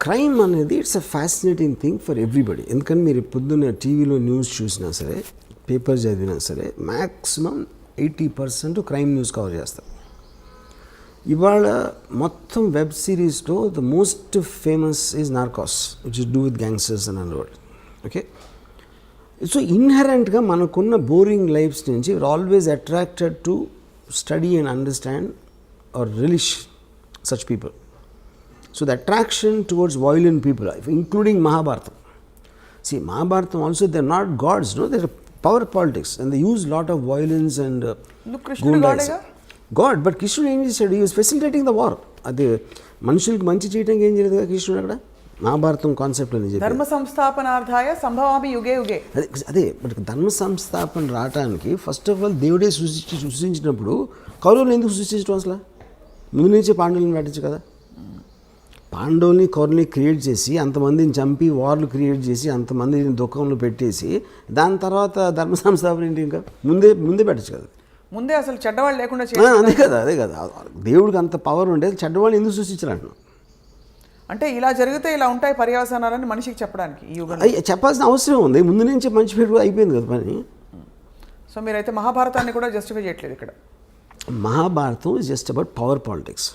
Crime అనేది it's a fascinating thing for everybody. ఎందుకంటే మీరు పొద్దున్న టీవీలో న్యూస్ చూసినా సరే, పేపర్ చదివినా సరే, మ్యాక్సిమం 80% క్రైమ్ న్యూస్ కవర్ చేస్తారు. ఇవాళ మొత్తం వెబ్ సిరీస్లో the most famous is Narcos, which is do with gangsters and underworld. Okay, so ఇన్హెరెంట్గా మనకున్న బోరింగ్ లైఫ్స్ నుంచి we are always attracted to study and understand or relish such people. So the attraction towards violent people, including Mahabharatam. See, Mahabharatam also, they're not gods, no, they're power politics, and they use lot of violence and God, but Krishna ఏం చేశాడు? He was facilitating the war. అది మనుషులకు మంచి చేయడానికి ఏం చేయలేదు కదా కృష్ణుడు అక్కడ. మహాభారతం కాన్సెప్ట్ అని చెప్పి ధర్మ సంస్థాపనార్థాయ సంభవామి యుగే యుగే. అదే బట్ ధర్మ సంస్థాపన రావడానికి ఫస్ట్ ఆఫ్ ఆల్ దేవుడే సృష్టించినప్పుడు కౌరవులు ఎందుకు సృష్టించడం? అసలు ముందు నుంచి పాండవులను పెట్టచ్చు కదా. పాండవుల్ని కౌరవుల్ని క్రియేట్ చేసి అంతమందిని చంపి వార్లు క్రియేట్ చేసి అంతమందిని దుఃఖంలో పెట్టేసి దాని తర్వాత ధర్మ సంస్థాపన ఏంటి? ఇంకా ముందే పెట్టచ్చు కదా. ముందే అసలు చెడ్డవాళ్ళు లేకుండా అదే కదా దేవుడికి అంత పవర్ ఉండేది. చెడ్డవాళ్ళు ఎందుకు సృష్టించారు అంటున్నాను. అంటే ఇలా జరిగితే ఇలా ఉంటాయి పర్యవసానాలని మనిషికి చెప్పడానికి ఈ యుగంలో చెప్పాల్సిన అవసరం ఉంది. ముందు నుంచి మంచి పేరు అయిపోయింది కదా పని. సో మీరైతే మహాభారతాన్ని కూడా జస్టిఫై చేయట్లేదు ఇక్కడ. Mahabharatam is just about power politics.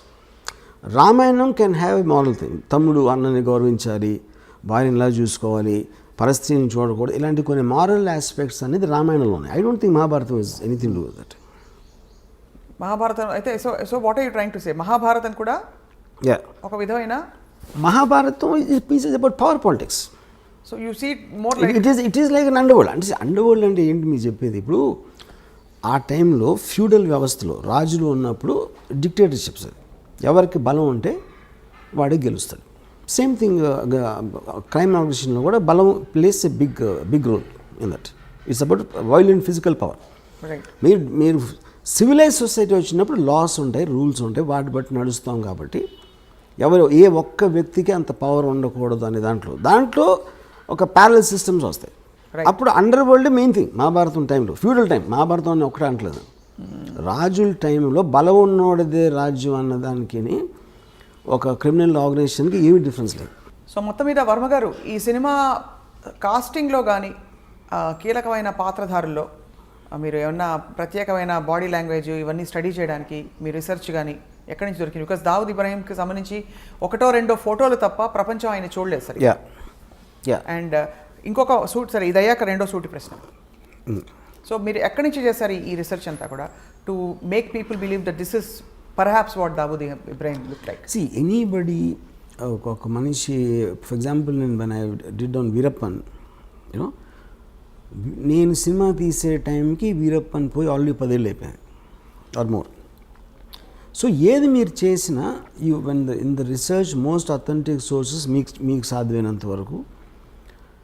Ramayanam can have a moral thing. తమ్ముడు అన్నని గౌరవించాలి, భార్యని ఇలా చూసుకోవాలి, పరిస్థితిని చూడకూడదు, ఇలాంటి కొన్ని మారల్ ఆస్పెక్ట్స్ అనేది రామాయణంలో ఉన్నాయి. I don't think Mahabharata is anything to that. Mahabharata అయితే so what are you trying to say? Mahabharata కూడా ఒక విధమైన Mahabharata is about power politics. So you see more like it is like an underworld. అంటే అండర్వరల్డ్ అంటే ఏంటి మీరు చెప్పేది? ఇప్పుడు ఆ టైంలో ఫ్యూడల్ వ్యవస్థలో రాజులు ఉన్నప్పుడు డిక్టేటర్షిప్స్, అది ఎవరికి బలం ఉంటే వాడే గెలుస్తాడు. సేమ్ థింగ్ క్రైమ్ ఆర్గనైజేషన్లో కూడా బలం plays a big role in that. It's about violent physical power. మీరు సివిలైజ్ సొసైటీ వచ్చినప్పుడు లాస్ ఉంటాయి, రూల్స్ ఉంటాయి, వాటి బట్టి నడుస్తాం. కాబట్టి ఏ ఒక్క వ్యక్తికి అంత పవర్ ఉండకూడదు అనే దాంట్లో ఒక ప్యారలల్ సిస్టమ్స్ వస్తాయి. అప్పుడు under world main thing. Mahabharatam టైంలో ఫ్యూడల్ టైం, మహాభారతం అని ఒకటే అంటలేదు. రాజుల టైంలో బలం ఉన్నోడిదే రాజ్యం అన్నదానికి ఒక క్రిమినల్ ఆర్గనైజేషన్కి ఏమీ డిఫరెన్స్ లేదు. సో మొత్తం మీద వర్మ గారు ఈ సినిమా కాస్టింగ్లో కానీ కీలకమైన పాత్రధారుల్లో మీరు ఏమన్నా ప్రత్యేకమైన బాడీ లాంగ్వేజ్ ఇవన్నీ స్టడీ చేయడానికి మీ రీసెర్చ్ కానీ ఎక్కడి నుంచి దొరికింది? బికాస్ దావుద్ ఇబ్రాహీంకి సంబంధించి ఒకటో రెండో ఫోటోలు తప్ప ప్రపంచం ఆయన చూడలేదు సార్. అండ్ ఇంకొక సూట్ సరే, ఇది అయ్యాక రెండో సూటి ప్రశ్న. సో మీరు ఎక్కడి నుంచి చేశారు ఈ రీసెర్చ్ అంతా కూడా to make people believe that this is perhaps what Dawood Ibrahim look like? See anybody, ఒక మనిషి ఫర్ ఎగ్జాంపుల్ నేను I did on Veerappan, you know, నేను సినిమా తీసే టైంకి వీరప్పన్ పోయి ఆల్రెడీ 10 ఏళ్ళు అయిపోయాయి ఆర్ మోర్. సో ఏది మీరు చేసినా in the research most authentic sources మీకు సాధ్యమైనంత వరకు.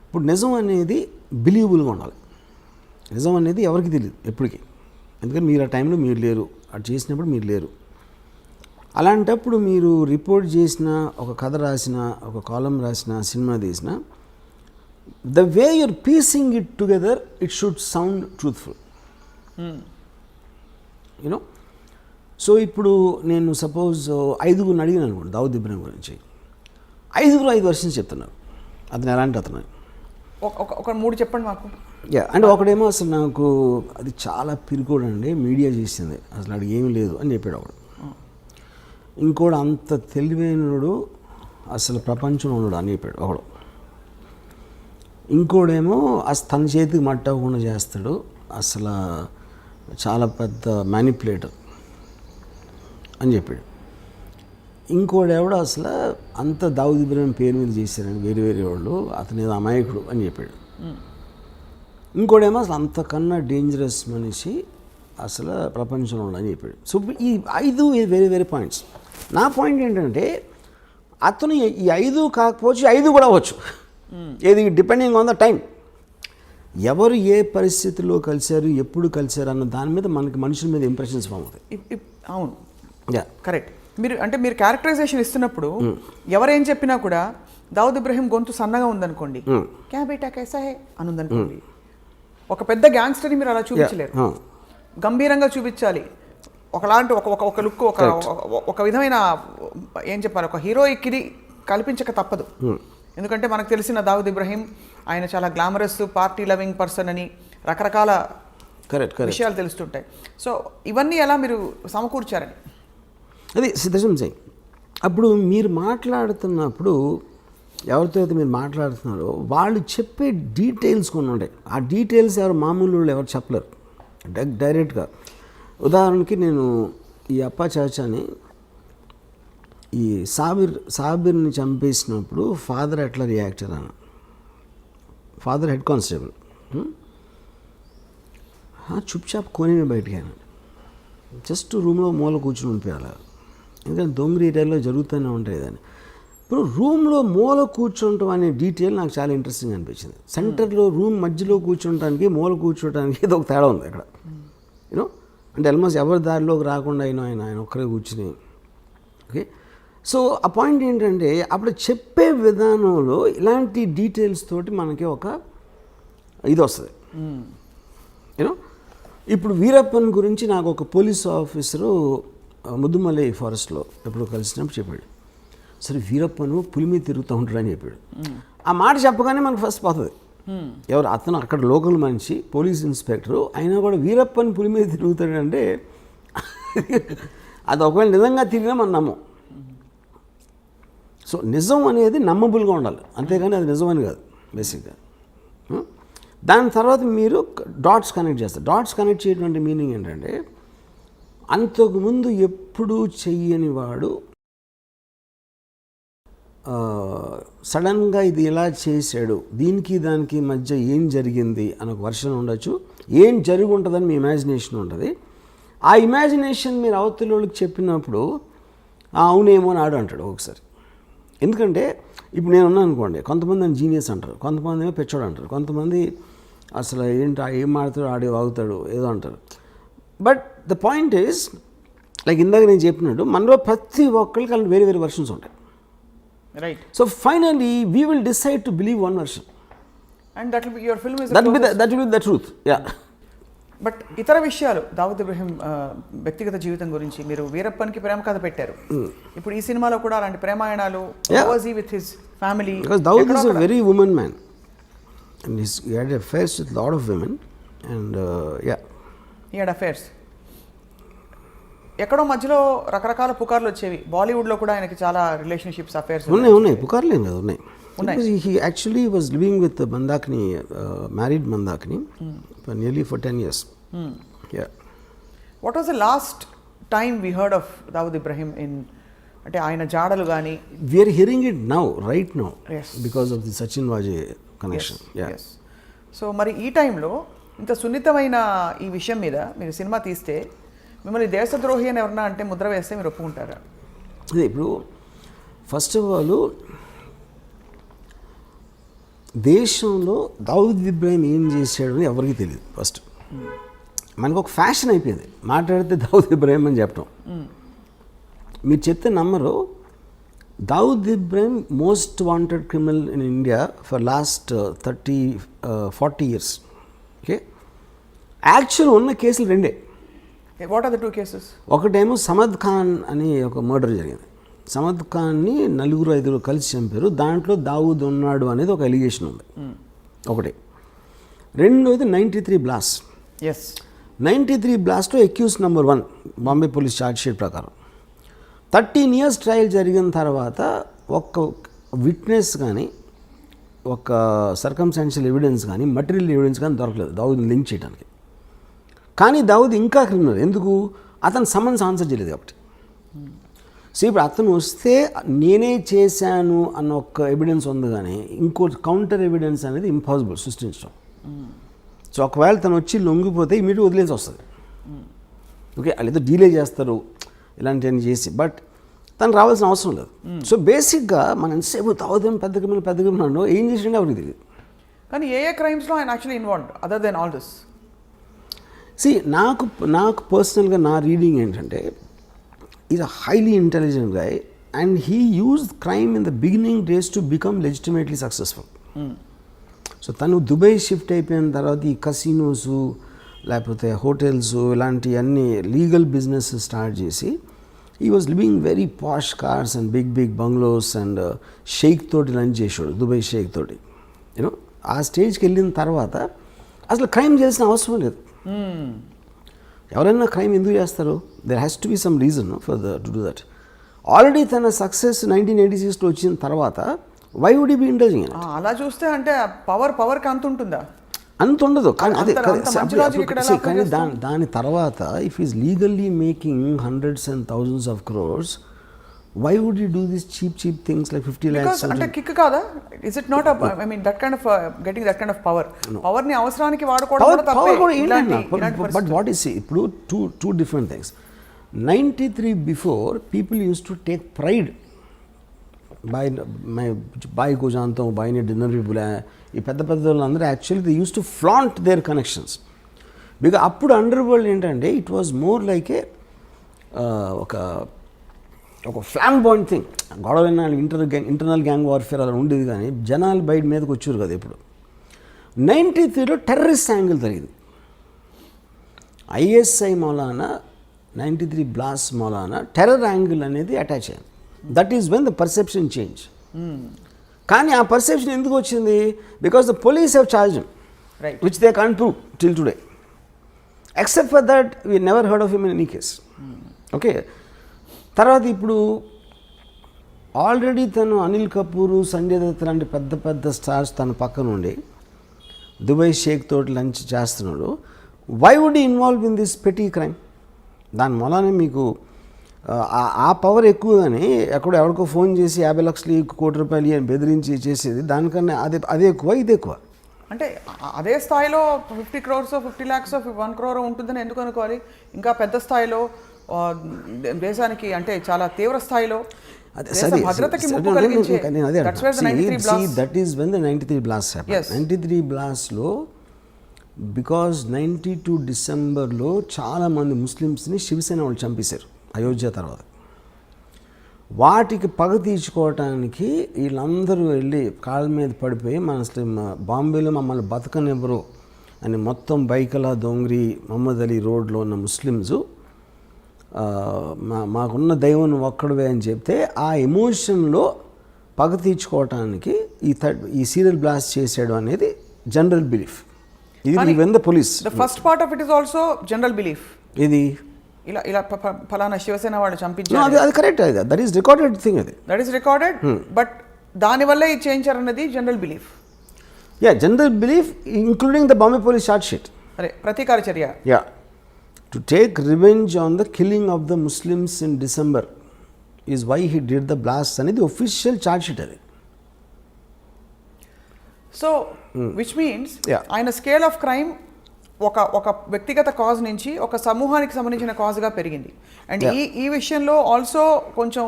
ఇప్పుడు నిజం అనేది బిలీవబుల్గా ఉండాలి. నిజం అనేది ఎవరికి తెలియదు ఎప్పటికీ, ఎందుకంటే మీరు ఆ టైంలో మీరు లేరు, అది చేసినప్పుడు మీరు లేరు. అలాంటప్పుడు మీరు రిపోర్ట్ చేసిన, ఒక కథ రాసిన, ఒక కాలం రాసిన, సినిమా తీసిన, the way your piecing it together it should sound truthful, you know. So ఇప్పుడు నేను సపోజ్ 5 అడిగినాను అనుకోండి దావూద్ ఇబ్రాహీం గురించి, 5 వర్షన్స్ చెప్తున్నారు. అతను ఎలాంటి అతను ఒక 3 చెప్పండి మాకు. అంటే ఒకడేమో అసలు నాకు అది చాలా పిరికోడు అండి, మీడియా చేసింది, అసలు అడిగి ఏమీ లేదు అని చెప్పాడు ఒకడు. ఇంకోడు అంత తెలివైనడు అసలు ప్రపంచంలో ఉన్నాడు అని చెప్పాడు ఒకడు. ఇంకోడేమో అసలు తన చేతికి మట్టకుండా చేస్తాడు, అసలు చాలా పెద్ద మ్యానిపులేటర్ అని చెప్పాడు. ఇంకోడెవడో అసలు అంత దావూద్ ఇబ్రాహీం పేరు మీద చేశారని వేరే వాళ్ళు, అతను ఏదో అమాయకుడు అని చెప్పాడు. ఇంకోడేమో అసలు అంతకన్నా డేంజరస్ మనిషి అసలు ప్రపంచంలో అని చెప్పాడు. సో ఈ 5 వేరే పాయింట్స్. నా పాయింట్ ఏంటంటే అతను ఈ 5 కాకపోవచ్చు, 5 కూడా అవ్వచ్చు. ఏది డిపెండింగ్ ఆన్ ద టైం, ఎవరు ఏ పరిస్థితుల్లో కలిశారు, ఎప్పుడు కలిశారు అన్న దాని మీద మనకి మనుషుల మీద ఇంప్రెషన్స్ ఫామ్ అవుతాయి. అవును, కరెక్ట్. మీరు క్యారెక్టరైజేషన్ ఇస్తున్నప్పుడు ఎవరేం చెప్పినా కూడా దావూద్ ఇబ్రాహీం గొంతు సన్నగా ఉందనుకోండి, క్యా బేటా కైసా హే అని ఉందనుకోండి, ఒక పెద్ద గ్యాంగ్స్టర్ని మీరు అలా చూపించలేరు, గంభీరంగా చూపించాలి. ఒకలాంటి ఒక లుక్, ఒక విధమైన ఏం చెప్పాలి, ఒక హీరోయిక్ ఇది కల్పించక తప్పదు. ఎందుకంటే మనకు తెలిసిన దావుద్ ఇబ్రహీం ఆయన చాలా గ్లామరస్ పార్టీ లవింగ్ పర్సన్ అని రకరకాల విషయాలు తెలుస్తుంటాయి. సో ఇవన్నీ ఎలా మీరు సమకూర్చారని? అది సిద్ధం చేయి. అప్పుడు మీరు మాట్లాడుతున్నప్పుడు ఎవరితో అయితే మీరు మాట్లాడుతున్నారో వాళ్ళు చెప్పే డీటెయిల్స్ కొన్ని ఉంటాయి. ఆ డీటెయిల్స్ ఎవరు మామూలు వాళ్ళు ఎవరు చెప్పలేరు డైరెక్ట్గా. ఉదాహరణకి నేను ఈ అప్పా చాచాని ఈ సాబిర్ని చంపేసినప్పుడు ఫాదర్ ఎట్లా రియాక్ట్ అయ్యాను. ఫాదర్ హెడ్ కానిస్టేబుల్ చుప్చాప్ కొని బయటికి అయినా జస్ట్ రూమ్లో మూల కూర్చుని ఉండిపోయాలి. ఎందుకంటే దొంగరి ఏరియాలో జరుగుతూనే ఉంటాయి దాన్ని. ఇప్పుడు రూమ్లో మూల కూర్చుంటాం అనే డీటెయిల్ నాకు చాలా ఇంట్రెస్టింగ్ అనిపించింది. సెంటర్లో రూమ్ మధ్యలో కూర్చుంటానికి మూల కూర్చోటానికి ఏదో ఒక తేడా ఉంది అక్కడ. యూనో అంటే ఆల్మోస్ట్ ఎవరి దారిలోకి రాకుండా ఆయన ఒక్కరే కూర్చుని. ఓకే, సో ఆ పాయింట్ ఏంటంటే అప్పుడు చెప్పే విధానంలో ఇలాంటి డీటెయిల్స్ తోటి మనకి ఒక ఇది వస్తుంది. యూనో ఇప్పుడు వీరప్పన్ గురించి నాకు ఒక పోలీస్ ఆఫీసరు ముద్దుమల్లై ఫారెస్ట్లో ఎప్పుడు కలిసినప్పుడు చెప్పాడు, సరే వీరప్పను పులి మీద తిరుగుతూ ఉంటాడని చెప్పాడు. ఆ మాట చెప్పగానే మనకు ఫస్ట్ పోతుంది. ఎవరు అతను అక్కడ లోకల్ మనిషి పోలీస్ ఇన్స్పెక్టరు అయినా కూడా వీరప్పని పులి మీద తిరుగుతాడంటే అది ఒకవేళ నిజంగా తిరిగినా మనం నమ్మం. సో నిజం అనేది నమ్మబుల్గా ఉండాలి, అంతేగాని అది నిజం అని కాదు బేసిక్గా. దాని తర్వాత మీరు డాట్స్ కనెక్ట్ చేస్తారు. డాట్స్ కనెక్ట్ చేయటువంటి మీనింగ్ ఏంటంటే అంతకుముందు ఎప్పుడూ చెయ్యని వాడు సడన్గా ఇది ఎలా చేశాడు, దీనికి దానికి మధ్య ఏం జరిగింది అని ఒక వర్షన్ ఉండొచ్చు, ఏం జరిగి ఉంటుందని మీ ఇమాజినేషన్ ఉంటుంది. ఆ ఇమాజినేషన్ మీరు అవతలోళ్ళకి చెప్పినప్పుడు అవునేమో అని ఆడు అంటాడు ఒకసారి. ఎందుకంటే ఇప్పుడు నేను ఉన్నాను అనుకోండి, కొంతమంది నన్ను జీనియస్ అంటారు, కొంతమంది ఏమో పెచ్చోడు అంటారు, కొంతమంది అసలు ఏంటి ఏం మాడతాడు ఆడే వాగుతాడు ఏదో అంటారు. But the point is like ఇందాక నేను చెప్పినట్టు మనలో ప్రతి ఒక్కరికి అలా వేరే వేరే వర్షన్స్ ఉంటాయి. Right. So finally we will decide to believe one version and that will be your film is that will be the truth. Yeah. But ఇతర విషయాలు దావూద్ ఇబ్రహీం వ్యక్తిగత జీవితం గురించి మీరు వీరప్పన్కి ప్రేమ కథ పెట్టారు. ఇప్పుడు ఈ సినిమాలో కూడా అలాంటి ప్రేమాయణాలు with his family. Because Dawood is a very woman man and he had affairs with a lot of women and he had affairs. ఎక్కడో మధ్యలో రకరకాల పుకార్లు వచ్చేవి. బాలీవుడ్లో కూడా ఆయనకి చాలా రిలేషన్షిప్స్ అఫైర్స్ ఉన్నాయి. పుకార్లు ఏం కదా ఉన్నాయి. He actually was living with Mandakini, married Mandakini for nearly 10 years. Yeah. What was the last time we heard of Dawood Ibrahim in అంటే ఆయన జాడలు కానీ? We are hearing it now, right now. Yes. Because of the Sachin Vajay connection. Yes. So మరి ఈ టైంలో ఇంత సున్నితమైన ఈ విషయం మీద మీరు సినిమా తీస్తే మిమ్మల్ని దేశద్రోహి అని ఎవరన్నా అంటే ముద్ర వేస్తే మీరు ఒప్పుకుంటారా? అదే ఇప్పుడు ఫస్ట్ ఆఫ్ ఆల్ దేశంలో దావూద్ ఇబ్రాహిం ఏం చేశాడు అని ఎవరికి తెలియదు. ఫస్ట్ మనకు ఒక ఫ్యాషన్ అయిపోయింది మాట్లాడితే దావూద్ ఇబ్రాహిం అని చెప్పడం. మీరు చెప్తే నమ్మరు, Dawood Ibrahim most wanted criminal in India for last 30-40 years. Okay, actual ఉన్న కేసులు రెండే. What are the 2 cases? ఒకటేమో సమద్ ఖాన్ అని ఒక మర్డర్ జరిగింది. సమద్ ఖాన్ని 4-5 కలిసి చంపారు. దాంట్లో దావూద్ ఉన్నాడు అనేది ఒక ఎలిగేషన్ ఉంది ఒకటి. రెండోది 93 బ్లాస్ట్. 93 బ్లాస్ట్లో accuse number 1 Bombay police charge sheet ప్రకారం 13 years ట్రయల్ జరిగిన తర్వాత ఒక్క విట్నెస్ కానీ ఒక సర్కమ్స్టాన్షియల్ ఎవిడెన్స్ కానీ మటీరియల్ ఎవిడెన్స్ కానీ దొరకలేదు దావూద్ని లింక్ చేయడానికి. కానీ దావూద్ ఇంకా క్రిమినల్. ఎందుకు? అతను సమన్స్ ఆన్సర్ చేయలేదు కాబట్టి. సో ఇప్పుడు అతను వస్తే నేనే చేశాను అన్న ఒక ఎవిడెన్స్ ఉంది, కానీ ఇంకో కౌంటర్ ఎవిడెన్స్ అనేది ఇంపాసిబుల్ సృష్టించడం. సో ఒకవేళ తను వచ్చి లొంగిపోతే ఇమీడియట్ వదిలేసి వస్తుంది. ఓకే, వాళ్ళు ఏదో డీలే చేస్తారు ఇలాంటివన్నీ చేసి, బట్ తను రావాల్సిన అవసరం లేదు. సో బేసిక్గా మనం ఎంతసేపు తాగుదాం పెద్ద క్రిమినల్ ఏం చేసిండే ఎవరికి తెలియదు. కానీ ఏ క్రైమ్స్లో ఆయన actually involved other than all this? నాకు పర్సనల్గా నా రీడింగ్ ఏంటంటే is a highly intelligent guy and he used crime in the beginning days to become legitimately successful. So తను దుబాయ్ షిఫ్ట్ అయిపోయిన తర్వాత ఈ కసినోసు లేకపోతే హోటల్స్ ఇలాంటి అన్ని లీగల్ బిజినెస్ స్టార్ట్ చేసి ఈ was living very posh cars and big bungalows and sheikh తోటి లంచ్ చేసాడు, దుబాయ్ షేక్ తోటి. యూనో ఆ స్టేజ్కి వెళ్ళిన తర్వాత అసలు క్రైమ్ చేయాల్సిన అవసరం లేదు. ఎవరైనా క్రైమ్ ఎందుకు చేస్తారు? There has to be some reason for to do that. Already తన సక్సెస్ 1986లో వచ్చిన తర్వాత why would you be indulging? అలా చూస్తే అంటే పవర్కి అంత ఉంటుందా? అంత ఉండదు. కానీ అదే కానీ దాని తర్వాత if is legally making hundreds and thousands of crores, why would you do these cheap things like 50 lakhs? అంటే కిక్ కాదా? Is it not I mean that kind of getting that kind of power? Power ని అవసరానికి వాడుకోవడం కూడా తప్పే. But what is ఇప్పుడు two different things. 93 before people used to take pride. Boy को जानता हूँ, బాయ్ ने डिनर भी बुलाया. ఈ పెద్ద వాళ్ళందరూ actually they use to flaunt their connections. Because అప్పుడు అండర్ వరల్డ్ ఏంటంటే it was more like a ఒక ఫ్లాంబాయింట్ థింగ్. గొడవ ఇంటర్నల్ గ్యాంగ్ వార్ఫేర్ అలా ఉండేది, కానీ జనాలు బయట మీదకి వచ్చారు కదా. ఇప్పుడు 93లో టెర్రరిస్ట్ యాంగిల్ జరిగింది. ISI Maulana 93 blast Maulana terror angle అనేది అటాచ్ అయింది. That is when the perception change. కానీ ఆ పర్సెప్షన్ ఎందుకు వచ్చింది? Because the police have charge him, which they can't prove till today. Except for that we never heard of him in any case. Okay, తర్వాత ఇప్పుడు already తను అనిల్ కపూర్, సంజయ్ దత్ లాంటి పెద్ద stars తన పక్కన ఉండి దుబాయ్ షేక్ తోటి లంచ్ చేస్తున్నాడు. Why would you involve in this petty crime? దాని మూలానే మీకు ఆ పవర్ ఎక్కువ. కానీ ఎవరికో ఫోన్ చేసి 50 లక్షలు, 1 కోటి రూపాయలు అని బెదిరించి చేసేది దానికన్నా అదే ఎక్కువ, ఇది ఎక్కువ. అంటే అదే స్థాయిలో 50 crores 50 lakhs 1 crore ఉంటుందని ఎందుకు అనుకోవాలి? ఇంకా పెద్ద స్థాయిలో దేశానికి అంటే చాలా తీవ్ర స్థాయిలో భద్రతకి ముప్పు కలిగించే. That is when the 93 blast happened. 93 బ్లాస్ట్లో బికాజ్ 92 డిసెంబర్లో చాలామంది ముస్లిమ్స్ని శివసేన వాళ్ళు చంపేశారు అయోధ్య తర్వాత. వాటికి పగ తీర్చుకోవటానికి వీళ్ళందరూ వెళ్ళి కాళ్ళ మీద పడిపోయి అసలు బాంబేలో మమ్మల్ని బతకనివ్వరు అని మొత్తం బైకలా, దొంగరి, మహమ్మద్ అలీ రోడ్లో ఉన్న ముస్లిమ్స్ మాకున్న దైవం ఒక్కడవే అని చెప్తే ఆ ఎమోషన్లో పగ తీర్చుకోవటానికి ఈ సీరియల్ బ్లాస్ట్ చేసాడు అనేది జనరల్ బిలీఫ్. ఇది when the police. The first part of it is also general belief. ఇది ఇలా ఫలానా శివసేన వాళ్ళు చంపించారు, అది correct. That is recorded thing. That is recorded. But దానివల్ల ఇది చేయించారన్నది general belief. General belief including the Bombay police charge sheet. అరే ప్రతీకార చర్య. To take revenge on the killing of the Muslims in December is why he did the blast అనేది official charge sheet అది. So which means ఆయన scale of crime ఒక వ్యక్తిగత cause నుంచి ఒక సమూహానికి సంబంధించిన కాజ్గా పెరిగింది. అండ్ ఈ విషయంలో ఆల్సో కొంచెం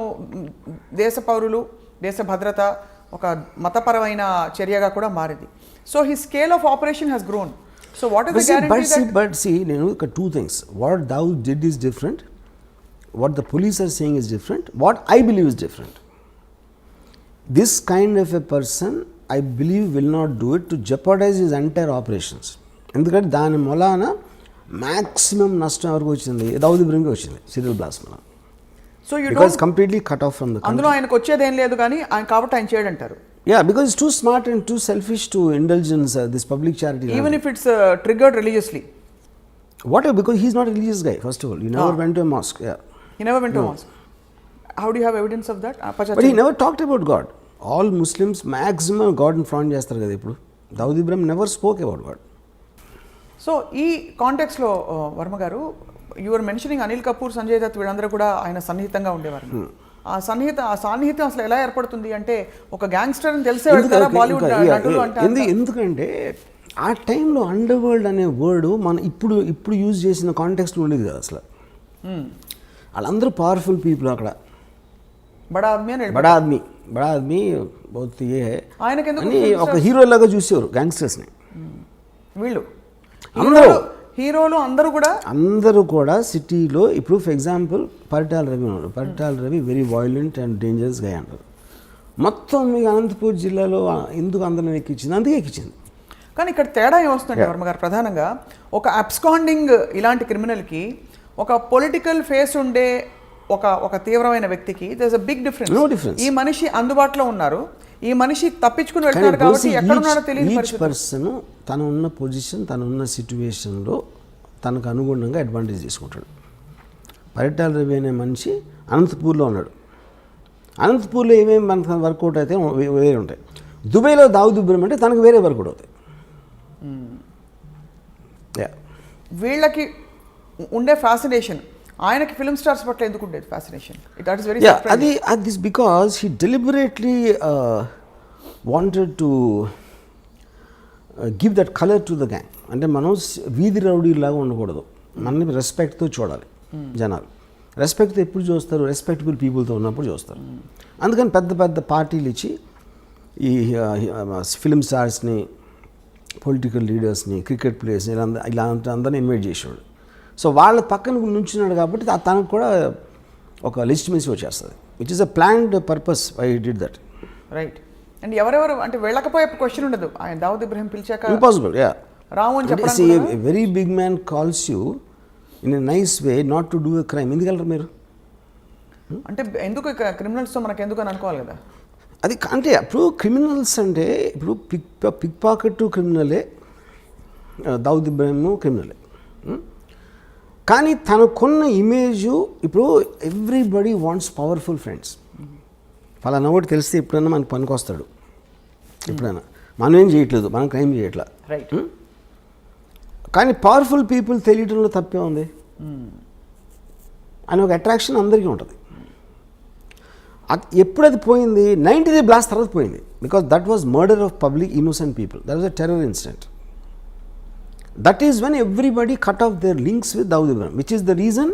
దేశ పౌరులు, దేశ భద్రత, ఒక మతపరమైన చర్యగా కూడా మారింది. So he scale of operation has grown. So what is the guarantee? But see, నేను ఒక 2 things. What Dawood did is different. What the police are saying is different. What I believe is different. This kind of a person, I believe, will not do it to jeopardize his entire operations. ఎందుకంటే దాని మూలాన maximum నష్టం ఎవరికి వచ్చింది? దావూద్ ఇబ్రహీంకి వచ్చింది serial blast మూలాన. So you because completely cut off from the country. అందులో ఆయనకు వచ్చేదేం లేదు కానీ ఆయన కాబట్టి ఆయన చేయడంటారు. Because it's too smart and too selfish to indulgence this public charity. Even if it's triggered religiously. Because he's not a religious guy, first of all. He never went to a mosque. He never went to a mosque. How do you have evidence of that? But he never talked about God. All Muslims maximum God in front చేస్తారు కదా ఇప్పుడు. Dawood Ibrahim never spoke about God. So ఈ కాంటెక్స్లో వర్మ గారు, your mentioning Anil Kapoor, Sanjay Dutt వీళ్ళందరూ కూడా ఆయన సన్నిహితంగా ఉండేవారు. ఆ సాన్నిహిత్యం అసలు ఎలా ఏర్పడుతుంది అంటే ఒక గ్యాంగ్స్టర్ అని తెలిసే వెళ్తారా బాలీవుడ్ నటులు అంటే? ఎందుకంటే ఆ టైంలో అండర్ వరల్డ్ అనే వర్డ్ మనం ఇప్పుడు యూజ్ చేసిన కాంటెక్స్లో ఉండేది కదా అసలు. వాళ్ళందరూ పవర్ఫుల్ పీపుల్ అక్కడ. బడా ఆద్మీ బహుత్ ఏ అని ఒక హీరో లాగా చూసేవారు గ్యాంగ్స్టర్స్ని. వీళ్ళు హీరోలు అందరూ కూడా సిటీలో ఇప్పుడు for example Paritala Ravi very violent and dangerous గా అంటారు. మొత్తం మీకు అనంతపూర్ జిల్లాలో ఎందుకు అందరం ఎక్కించింది? అందుకే ఎక్కించింది. కానీ ఇక్కడ తేడా ఏమొస్తుందంటే వర్మ గారు, ప్రధానంగా ఒక అబ్స్కాండింగ్ ఇలాంటి క్రిమినల్కి ఒక పొలిటికల్ ఫేస్ ఉండే ఒక తీవ్రమైన వ్యక్తికి there a big difference. No difference. ఈ మనిషి అందుబాటులో ఉన్నారు, ఈ మనిషి తప్పించుకుని వెళ్తున్నాడు కాబట్టి ఎక్కడున్నాడో తెలియదు. ఈచ్ పర్సన్ తను ఉన్న పొజిషన్, తను ఉన్న సిచ్యువేషన్లో తనకు అనుగుణంగా అడ్వాంటేజ్ తీసుకుంటాడు. పరిటాల రవి అనే మనిషి అనంతపూర్లో ఉన్నాడు. అనంతపూర్లో ఏమేమి మనకు వర్కౌట్ అయితే వేరే ఉంటాయి. దుబాయ్లో దావుద్ ఇబ్రహీం అంటే తనకు వేరే వర్కౌట్ అవుతాయి. వీళ్ళకి ఉండే ఫ్యాసినేషన్ ఆయనకి ఫిల్మ్ స్టార్స్ పట్ల ఎందుకు ఉండేది ఫ్యాసినేషన్? దట్ ఇస్ వెరీ అది this because he deliberately wanted to give that colour to the gang. అంటే మనం వీధి రౌడీలాగా ఉండకూడదు, మనని రెస్పెక్ట్తో చూడాలి జనాలు. రెస్పెక్ట్తో ఎప్పుడు చూస్తారు? రెస్పెక్టబుల్ పీపుల్తో ఉన్నప్పుడు చూస్తారు. అందుకని పెద్ద పెద్ద పార్టీలు ఇచ్చి ఈ ఫిల్మ్ స్టార్స్ని, పొలిటికల్ లీడర్స్ని, క్రికెట్ ప్లేయర్స్ని ఇలా అందరినీ ఇన్వైట్ చేసేవాడు. సో వాళ్ళ పక్కన నుంచున్నాడు కాబట్టి తనకు కూడా ఒక లెజిటిమసీ వచ్చేస్తుంది, which is a planned purpose I did that. Right. And ఎవరెవరు అంటే వెళ్ళకపోయే క్వశ్చన్ ఉండదు. ఆయన దావుద్ ఇబ్రహీం పిలిచాక ఇంపాసిబుల్. యా, రాము అని చెప్పడానికి very big man calls you in a nice way not to do a crime. ఎందుకెళ్ళరు మీరు? అంటే ఎందుకు క్రిమినల్స్తో మనకు ఎందుకు అని అనుకోవాలి కదా. అది అంటే ఇప్పుడు క్రిమినల్స్ అంటే ఇప్పుడు పిక్ పాకెట్ క్రిమినలే, దావుద్ ఇబ్రహీం క్రిమినలే. కానీ తనకున్న ఇమేజు ఇప్పుడు ఎవ్రీబడి వాంట్స్ పవర్ఫుల్ ఫ్రెండ్స్. ఫలానా ఒకటి తెలిస్తే ఎప్పుడైనా మనకు పనికొస్తాడు. ఎప్పుడైనా మనం ఏం చేయట్లేదు, మనం క్రైమ్ చేయట్లా. రైట్. కానీ పవర్ఫుల్ పీపుల్ తెలియటంలో తప్పే ఉంది అని ఒక అట్రాక్షన్ అందరికీ ఉంటుంది. ఎప్పుడు అది పోయింది? 90th బ్లాస్ట్ తర్వాత పోయింది. Because that was murder of public innocent people. That was a terror incident. That is when everybody cut of their links with Dawood Ibrahim, which is the reason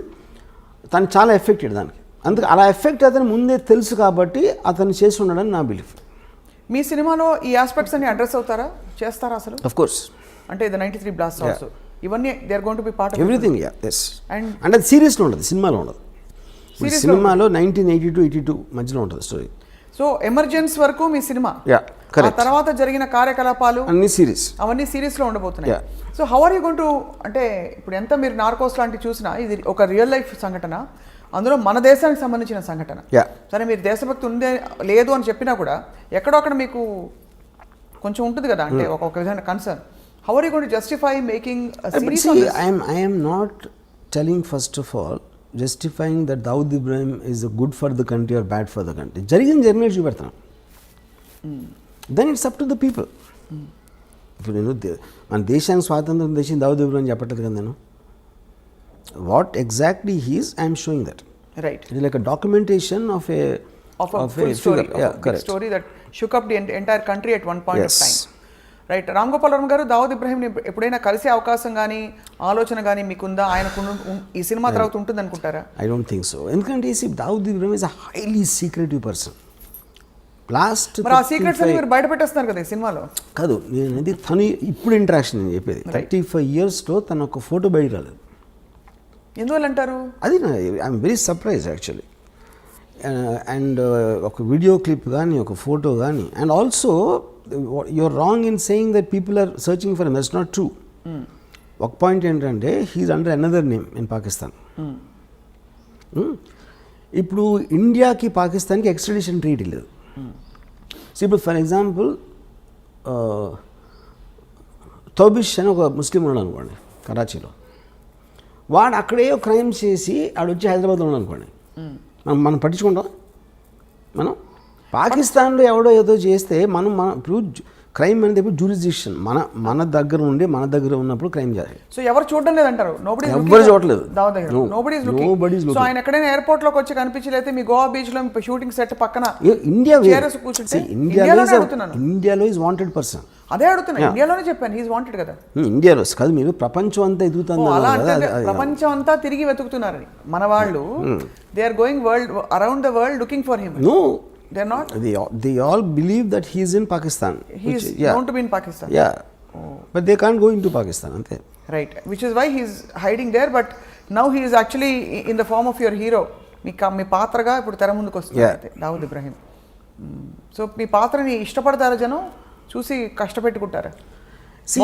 తను చాలా ఎఫెక్టెడ్ దానికి. అందుకే అలా ఎఫెక్ట్ అతను ముందే తెలుసు కాబట్టి అతను చేసి ఉండడని నా బిలీఫ్. మీ సినిమాలో ఈ ఆస్పెక్ట్స్ అన్ని అడ్రస్ అవుతారా, చేస్తారా అసలు? Of course. అంటే ద 93 బ్లాస్ట్ ఆల్సో ఇవన్నీ they are going to be part of everything. Yeah, yes. అంటే అది సీరియస్లో ఉండదు, సినిమాలో ఉండదు. సినిమాలో 1982 మధ్యలో ఉంటుంది స్టోరీ. సో ఎమర్జెన్స్ వరకు మీ సినిమా, ఆ తర్వాత జరిగిన కార్యకలాపాలు అన్ని సిరీస్, అవన్నీ సిరీస్లో ఉండబోతున్నాయి. So how are you going to, అంటే ఇప్పుడు ఎంత మీరు నార్కోస్ లాంటివి చూసినా ఇది ఒక రియల్ లైఫ్ సంఘటన, అందులో మన దేశానికి సంబంధించిన సంఘటన. సరే మీరు దేశభక్తి ఉందే లేదు అని చెప్పినా కూడా ఎక్కడో అక్కడ మీకు కొంచెం ఉంటుంది కదా, అంటే ఒక విధమైన concern. How are you going to justify making series? I am not telling first of all justifying that Dawood Ibrahim is good for the country or bad for the country. జరిగిన చూపెడతాను. Then it's up to the people. ఇప్పుడు నేను మన దేశానికి స్వాతంత్రం తెచ్చింది దావుద్ ఇబ్రహీం చెప్పట్లేదు కదా నేను. What exactly he's I'm showing that. Right. It like a documentation of a full story, a story that shook up the entire country at one point of time. Right. Ram Gopal Varma గారు, దావుద్ ఇబ్రహీంని ఎప్పుడైనా కలిసే అవకాశం కానీ ఆలోచన కానీ మీకుందా? ఆయనకు ఈ సినిమా తర్వాత ఉంటుంది అనుకుంటారా? I don't think so. ఎందుకంటే Dawood Ibrahim is a highly secretive person. Last మరి ఆ సీక్రెట్స్ మీరు బయట పెట్టేస్తున్నారు కదా ఈ సినిమాలో. కాదు, నేను అది తను ఇప్పుడు ఇంటరాక్షన్ నేను చెప్పేది. 35 yearsలో తను ఒక ఫోటో బయట రాలేదు. ఎందువల్ల అంటారు? అది I'm very surprise actually. And ఒక వీడియో క్లిప్ కానీ, ఒక ఫోటో కానీ. And also you're wrong in saying that people are searching for him. That's not true. ఒక పాయింట్ ఏంటంటే he's under another name in Pakistan. ఇప్పుడు ఇండియాకి పాకిస్తాన్కి ఎక్స్ట్రడిషన్ ట్రీటీ లేదు. సో ఇప్పుడు ఫర్ ఎగ్జాంపుల్ తోబిష్ అని ఒక ముస్లిం ఉన్నాడు అనుకోండి కరాచీలో, వాడు అక్కడే క్రైమ్ చేసి ఆడొచ్చి హైదరాబాద్లో ఉన్నాడు అనుకోండి, మనం పట్టించుకుంటాం? మనం పాకిస్తాన్లో ఎవడో ఏదో చేస్తే మనం ఇప్పుడు క్రైమ్ అనేది ఇప్పుడు జ్యూరిస్డిక్షన్ మన దగ్గర ఉండి మన దగ్గర ఉన్నప్పుడు క్రైమ్ చేయాలి. సో ఎవరు చూడడం లేదంటారు? ఎవరు చూడలేదు. సో ఆయన ఎక్కడైనా ఎయిర్పోర్ట్ లోకి వచ్చి కనిపించలేతే మీ గోవా బీచ్ లో షూటింగ్ సెట్ పక్కన ఇండియాలో ఈజ్ వాంటెడ్ పర్సన్. అదే అడుగుతున్నా, ఇండియాలోనే చెప్పాను హీస్ వాంటెడ్ కదా. ఇండియాలో కాదు, మీరు ప్రపంచం అంతా ఎదుగుతుంది. ప్రపంచం అంతా తిరిగి వెతుకుతున్నారని మన వాళ్ళు. They are going world around the world looking for him. No, they're not. They all believe that he is in Pakistan. He is known to be in Pakistan. Yeah. But they can't go into Pakistan, ante. Right. Which is why he is hiding there. But now he is actually in the form of your hero. మీ పాత్రగా ఇప్పుడు తెర ముందుకు వస్తుంది Dawood Ibrahim. So మీ పాత్రని ఇష్టపడతారా జనం? చూసి కష్టపెట్టుకుంటారా? See,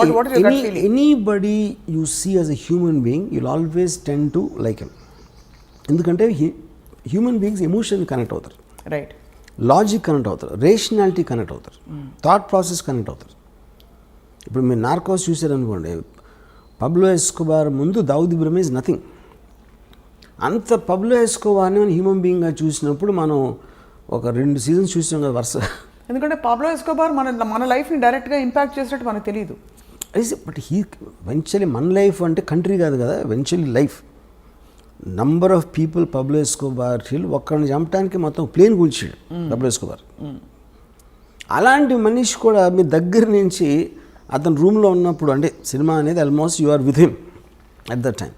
anybody you see as a human being, you'll always tend to like him. ఎందుకంటే హ్యూమన్ బీయింగ్స్ ఎమోషన్ కనెక్ట్ అవుతారు, రైట్, లాజిక్ కనెక్ట్ అవుతారు, రేషనాలిటీ కనెక్ట్ అవుతారు, థాట్ ప్రాసెస్ కనెక్ట్ అవుతారు. ఇప్పుడు మీరు నార్కోస్ చూసారనుకోండి, పబ్లో ఎస్కోబార్ ముందు దావుద్ ఇబ్రహీం ఈజ్ నథింగ్. అంత పబ్లో ఎస్కోబార్ని మనం హ్యూమన్ బీయింగ్గా చూసినప్పుడు మనం ఒక 2 సీజన్స్ చూసాం కదా వరుస. ఎందుకంటే పాబ్లో ఎస్కోబార్ మన లైఫ్ని డైరెక్ట్గా ఇంపాక్ట్ చేసినట్టు మనకు తెలియదు. బట్ వెంచువలీ మన లైఫ్ అంటే కంట్రీ కాదు కదా, eventually life. Number of people Pablo Escobar ఒక్కరిని చంపడానికి మొత్తం ప్లేన్ కూల్చాడు పబ్లో ఎస్కోబార్. అలాంటి మనిషి కూడా మీ దగ్గర నుంచి అతను రూమ్లో ఉన్నప్పుడు, అంటే సినిమా అనేది almost you are with him at that time,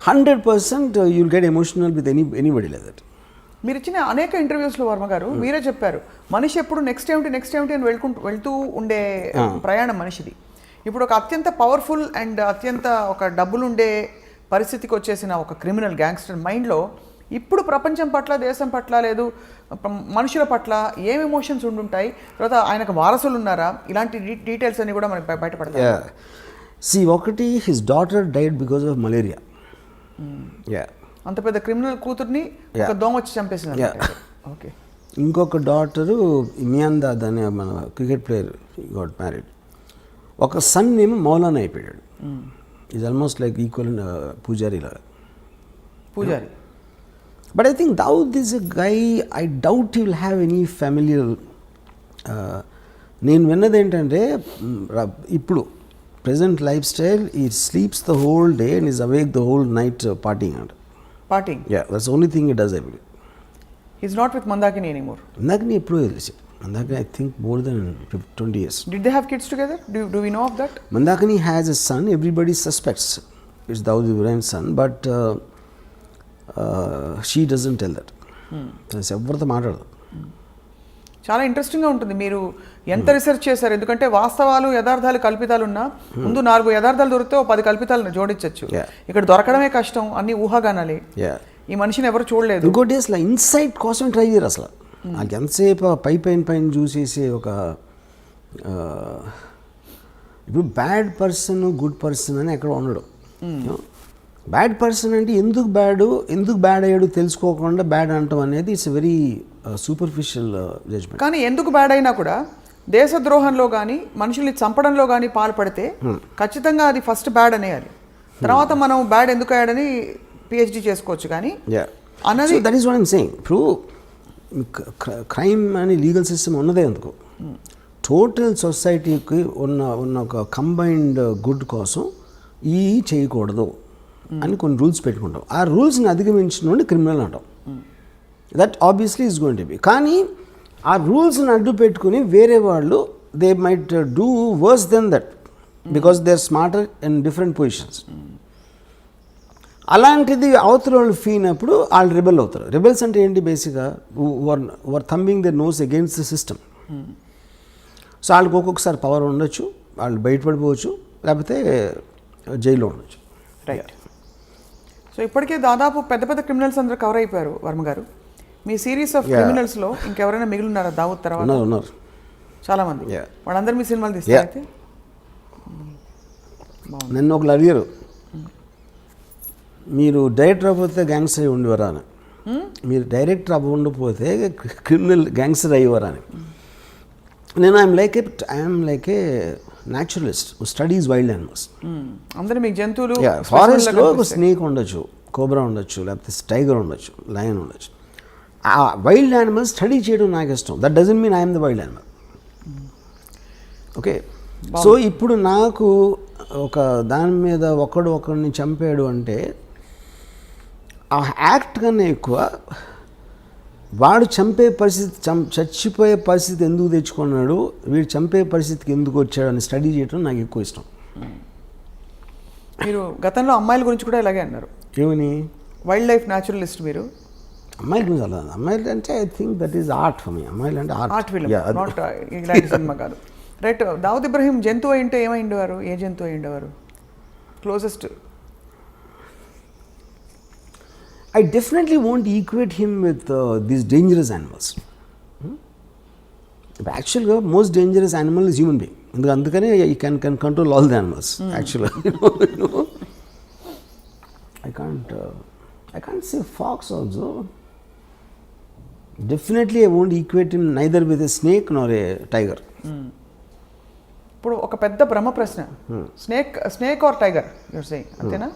100% you will get emotional with anybody like that. మీరు ఇచ్చిన అనేక ఇంటర్వ్యూస్లో వర్మ గారు మీరే చెప్పారు, మనిషి ఎప్పుడు నెక్స్ట్ ఏమిటి అని వెళ్తూ ఉండే ప్రయాణం మనిషిది. ఇప్పుడు ఒక అత్యంత పవర్ఫుల్ అండ్ అత్యంత ఒక డబ్బులుండే పరిస్థితికి వచ్చేసిన ఒక క్రిమినల్ గ్యాంగ్స్టర్ మైండ్లో ఇప్పుడు ప్రపంచం పట్ల, దేశం పట్ల, లేదు మనుషుల పట్ల ఏం ఎమోషన్స్ ఉండుంటాయి, తర్వాత ఆయనకు వారసులు ఉన్నారా, ఇలాంటి డీటెయిల్స్ అన్ని కూడా మనకి బయటపడతాయి. ఒకటి his daughter died because of malaria. అంత పెద్ద క్రిమినల్ కూతుర్ని ఒక దోమ వచ్చి చంపేసింది. ఓకే. ఇంకొక డాటరు మియాందాద్ అనే మన క్రికెట్ ప్లేయర్ గాట్ మ్యారీడ్. ఒక సన్ ఏమో మౌలానా అయిపోయాడు. Is almost like equal Pujari లాగా. Pujari. But I think Dawood is a guy, I doubt he will have any familial. నేను విన్నది ఏంటంటే ఇప్పుడు present lifestyle, he sleeps the whole day and is awake the whole night partying. Partying? Yeah, that's the only thing he does every day. He's not with Mandakini anymore? Mandakini ఎప్పుడో తెలిసి. Mandakini I think more than 20 years. Did they have kids together? Do we know of that? Mandakini has a son, everybody suspects it's Dawood Ibrahim's son, but she doesn't tell that. ఎవరితో మాట్లాడదు. చాలా ఇంట్రెస్టింగ్గా ఉంటుంది. మీరు ఎంత research చేశారు, ఎందుకంటే వాస్తవాలు యథార్థాలు కల్పితాలు ఉన్నా ముందు 4 యథార్థాలు దొరికితే 10 కల్పితాలను జోడించచ్చు. ఇక్కడ దొరకడమే కష్టం, అన్ని ఊహాగానాలే. ఈ మనిషిని ఎవరు చూడలేదు. ఇంకోటి అసలు ఇన్సైట్ కోసం ట్రై చేయరు అసలు. నాకు ఎంతసేపు పైన చూసేసి ఒక ఇప్పుడు బ్యాడ్ పర్సన్ గుడ్ పర్సన్ అని ఎక్కడ ఉండడు. బ్యాడ్ పర్సన్ అంటే ఎందుకు బ్యాడ్ అయ్యాడు తెలుసుకోకుండా బ్యాడ్ అంటాం అనేది ఇట్స్ వెరీ సూపర్ఫిషియల్ జడ్జ్మెంట్. కానీ ఎందుకు బ్యాడ్ అయినా కూడా దేశద్రోహంలో కానీ మనుషుల్ని చంపడంలో కానీ పాల్పడితే ఖచ్చితంగా అది ఫస్ట్ బ్యాడ్ అనేయాలి. తర్వాత మనం బ్యాడ్ ఎందుకు అయ్యాడని పిహెచ్డి చేసుకోవచ్చు. కానీ అన్నది that is what I'm saying. ఇప్పుడు క్రైమ్ అని లీగల్ సిస్టమ్ ఉన్నదే ఎందుకు, టోటల్ సొసైటీకి ఉన్న ఒక కంబైన్డ్ గుడ్ కోసం ఈ చేయకూడదు అని కొన్ని రూల్స్ పెట్టుకుంటాం. ఆ రూల్స్ని అధిగమించిన క్రిమినల్ అంటాం. That obviously is going to be. కానీ ఆ రూల్స్ని అడ్డు పెట్టుకుని వేరే వాళ్ళు they might do worse than that because they are smarter in different positions. అలాంటిది అవతల వాళ్ళు ఫీల్ అయినప్పుడు వాళ్ళు రెబెల్ అవుతారు. రెబెల్స్ అంటే ఏంటి, బేసిక్గా were thumbing the nose against the system. So వాళ్ళకి ఒక్కొక్కసారి పవర్ ఉండొచ్చు, వాళ్ళు బయటపడిపోవచ్చు, లేకపోతే జైల్లో ఉండొచ్చు. రైట్. సో ఇప్పటికే దాదాపు పెద్ద క్రిమినల్స్ అందరూ కవర్ అయిపోయారు వర్మ గారు. మీ సిరీస్ ఆఫ్ క్రిమినల్స్లో ఇంకెవరైనా మిగిలి ఉన్నారా దావూద్ తర్వాత? ఉన్నారు చాలామంది. వాళ్ళందరూ మీ సినిమాలు తీస్తారు అయితే? నన్ను ఒకళ్ళు అడిగారు, మీరు డైరెక్టర్ అవ్వకపోతే గ్యాంగ్స్టర్ అయి ఉండేవారా అని. మీరు డైరెక్టర్ అవ్వకపోతే క్రిమినల్ గ్యాంగ్స్టర్ అయ్యేవారా అని. నేను I'm like A naturalist studies wild animals. అందరూ మీకు జంతువులు, ఫారెస్ట్లో ఒక స్నేక్ ఉండొచ్చు, కోబ్రా ఉండొచ్చు, లేకపోతే టైగర్ ఉండొచ్చు, లయన్ ఉండొచ్చు. ఆ వైల్డ్ యానిమల్స్ స్టడీ చేయడం నాకు ఇష్టం. That doesn't mean I'm the wild animal. Okay. So ఇప్పుడు నాకు ఒక దాని మీద ఒకడిని చంపాడు అంటే ఆ యాక్ట్ కన్నా ఎక్కువ వాడు చంపే పరిస్థితి, చచ్చిపోయే పరిస్థితి ఎందుకు తెచ్చుకున్నాడు, వీడు చంపే పరిస్థితికి ఎందుకు వచ్చాడు అని స్టడీ చేయడం నాకు ఎక్కువ ఇష్టం. మీరు గతంలో అమ్మాయిల గురించి కూడా ఇలాగే అన్నారు. ఏమని? వైల్డ్ లైఫ్ న్యాచురలిస్ట్ మీరు. అమ్మాయిల గురించి అలా, అమ్మాయిలు అంటే I think that is art for me. అమ్మాయిలు అంటే ఆర్ట్ ఫిల్మ్, నాట్ ఇలాంటి సినిమా కాదు. రైట్. దావూద్ ఇబ్రహీం జంతువు అయింటే ఏమైండేవారు? ఏ జంతువు అయిండేవారు closest? I definitely won't equate him with these dangerous animals. But actually, the most dangerous animal is human being. Andukane he can control all the animals. Actually, you know. I can't say fox also. Definitely I won't equate him neither with a snake nor a tiger. ఇప్పుడు ఒక పెద్ద బ్రహ్మ ప్రశ్న, snake or tiger you're saying, అంతేనా?